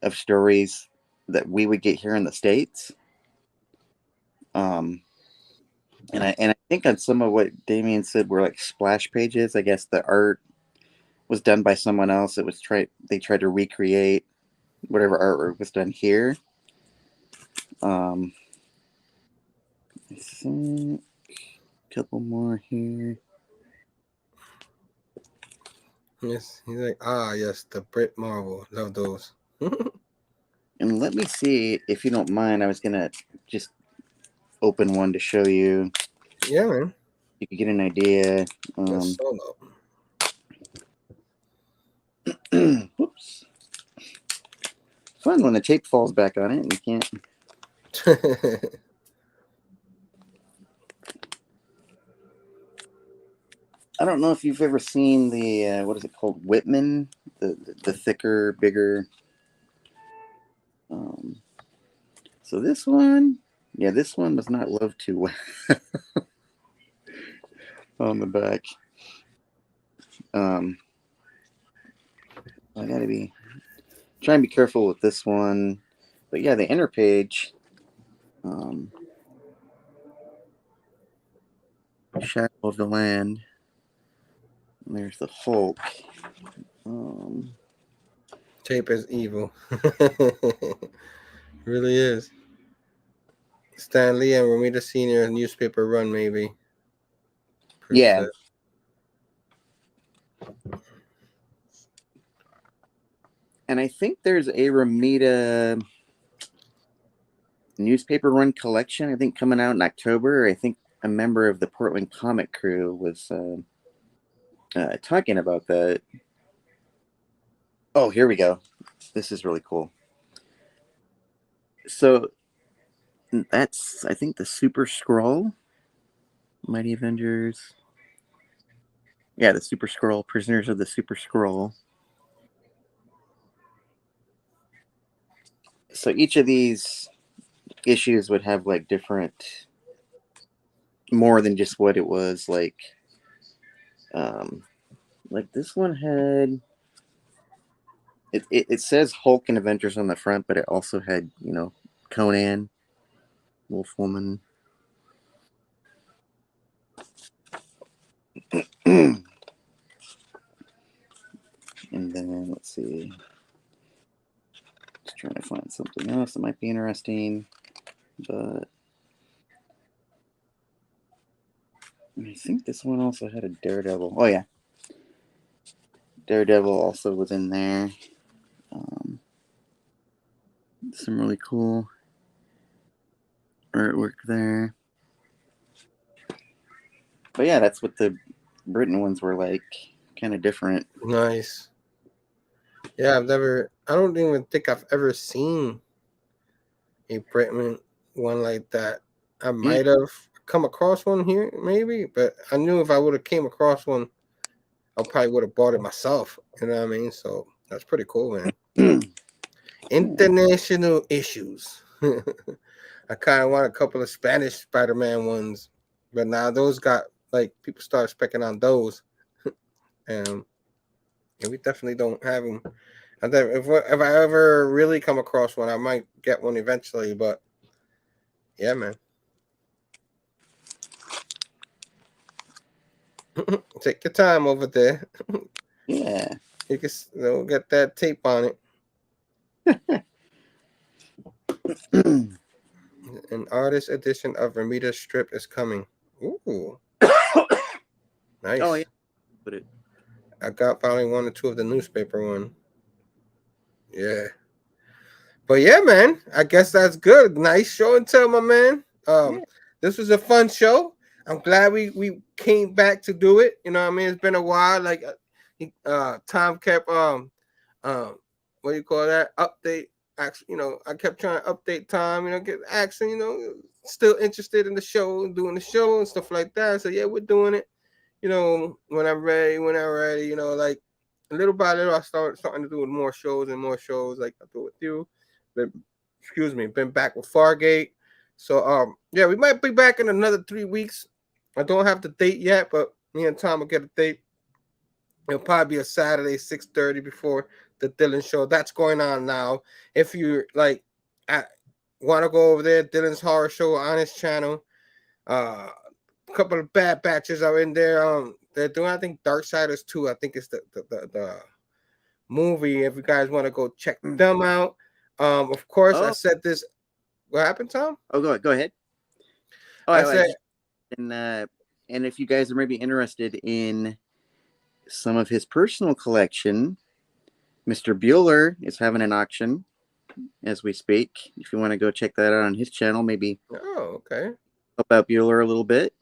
of stories that we would get here in the States. And I think on some of what Damien said were like splash pages. I guess the art was done by someone else. It was they tried to recreate whatever artwork was done here. I think a couple more here. Yes, he's like, yes, the Brit Marvel. Love those. And let me see, if you don't mind, I was gonna just open one to show you. Yeah, man. You could get an idea. Solo. Whoops. Fun when the tape falls back on it and you can't. I don't know if you've ever seen the what is it called, Whitman, the thicker, bigger. So this one, this one was not loved too well on the back. I gotta try and be careful with this one, but yeah, the inner page. Shadow of the Land. And there's the Hulk. Tape is evil. Really is. Stan Lee and Romita Sr. newspaper run, maybe. Yeah. And I think there's a Romita newspaper run collection, I think, coming out in October. I think a member of the Portland comic crew was talking about that. Oh, here we go. This is really cool. So that's, I think, the Super Skrull, Mighty Avengers. Yeah, the Super Skrull, Prisoners of the Super Skrull. So each of these issues would have like different, more than just what it was like. Like this one had, it says Hulk and Avengers on the front, but it also had, Conan, Wolf Woman. And then let's see, just trying to find something else that might be interesting, but I think this one also had a Daredevil. Oh yeah, Daredevil also was in there. Some really cool artwork there. But yeah, that's what the Britain ones were like, kind of different. Nice. Yeah, I've never I don't even think I've ever seen a Britman one like that. I might have come across one here, maybe, but I knew if I would have came across one, I probably would have bought it myself. You know what I mean? So that's pretty cool, man. International issues. I kind of want a couple of Spanish Spider-Man ones, but now those got like people start specking on those, and we definitely don't have them. And then if I ever really come across one, I might get one eventually. But yeah, man. Take your time over there. Yeah. You can get that tape on it. An artist edition of Ramita's strip is coming. Ooh. Nice. Oh, yeah. Put it. I got probably 1 or 2 of the newspaper one. Yeah. But yeah, man, I guess that's good. Nice show and tell, my man. This was a fun show. I'm glad we came back to do it. You know what I mean? It's been a while. Like Tom kept what do you call that? Update. Actually, I kept trying to update Tom, get asking, still interested in the show, doing the show and stuff like that. So yeah, we're doing it. When I'm ready, like little by little, I starting to do more shows and more shows, like I do with you. Been back with Fargate. So yeah, we might be back in another 3 weeks. I don't have the date yet, but me and Tom will get a date. It'll probably be a Saturday, 6:30 before the Dylan show. That's going on now. If you want to go over there, Dylan's Horror Show on his channel. A couple of Bad Batches are in there. They're doing, I think, Darksiders 2. I think it's the movie. If you guys want to go check them out. Of course, I said this. What happened, Tom? Oh, go ahead. Oh, I said, and if you guys are maybe interested in some of his personal collection, Mr. Bueller is having an auction as we speak. If you want to go check that out on his channel, maybe. Oh, okay. Help out Bueller a little bit.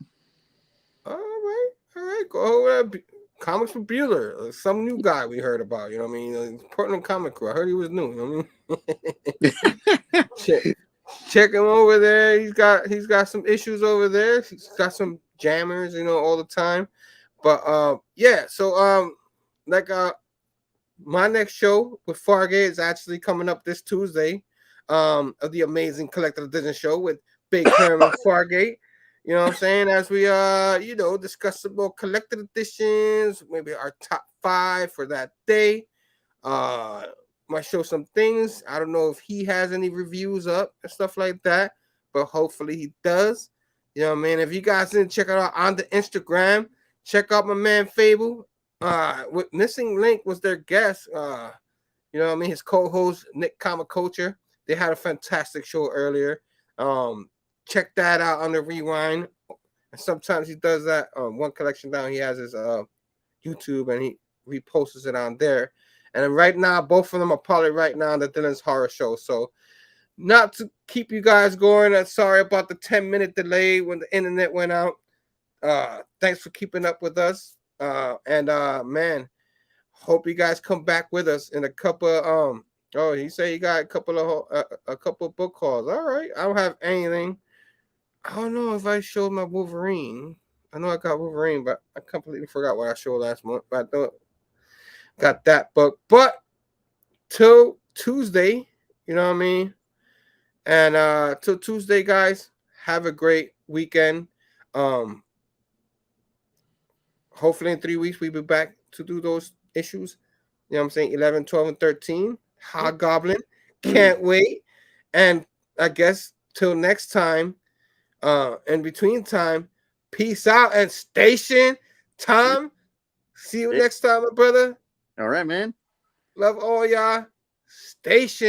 All right. Go over there. Comics for Bueller, some new guy we heard about. You know what I mean? Portland Comic Crew. I heard he was new. You know what I mean? Check him over there. He's got some issues over there. He's got some jammers, all the time. But yeah. So my next show with Fargate is actually coming up this Tuesday. Of the amazing Collector Edition show with Big Herm and Fargate. You know what I'm saying? As we discuss some more collected editions, maybe our top 5 for that day. Might show some things. I don't know if he has any reviews up and stuff like that, but hopefully he does. You know what I mean? If you guys didn't check it out on the Instagram, check out my man Phable. With Missing Link was their guest. You know what I mean? His co-host Nick Comic Culture. They had a fantastic show earlier. Check that out on the Rewind. And sometimes he does that. One collection down, he has his YouTube and he reposts it on there. And right now, both of them are probably right now on the Dylan's Horror Show. So, not to keep you guys going. I'm sorry about the 10-minute delay when the internet went out. Thanks for keeping up with us. Man, hope you guys come back with us in a couple. He said he got a couple of book calls. All right, I don't have anything. I don't know if I showed my Wolverine. I know I got Wolverine, but I completely forgot what I showed last month. But I don't got that book. But till Tuesday, you know what I mean? And till Tuesday, guys, have a great weekend. Hopefully in 3 weeks we'll be back to do those issues. You know what I'm saying? 11, 12, and 13. Hobgoblin. Can't wait. And I guess till next time. In between time, peace out and station. Tom, see you next time, my brother. All right, man. Love all y'all. Station.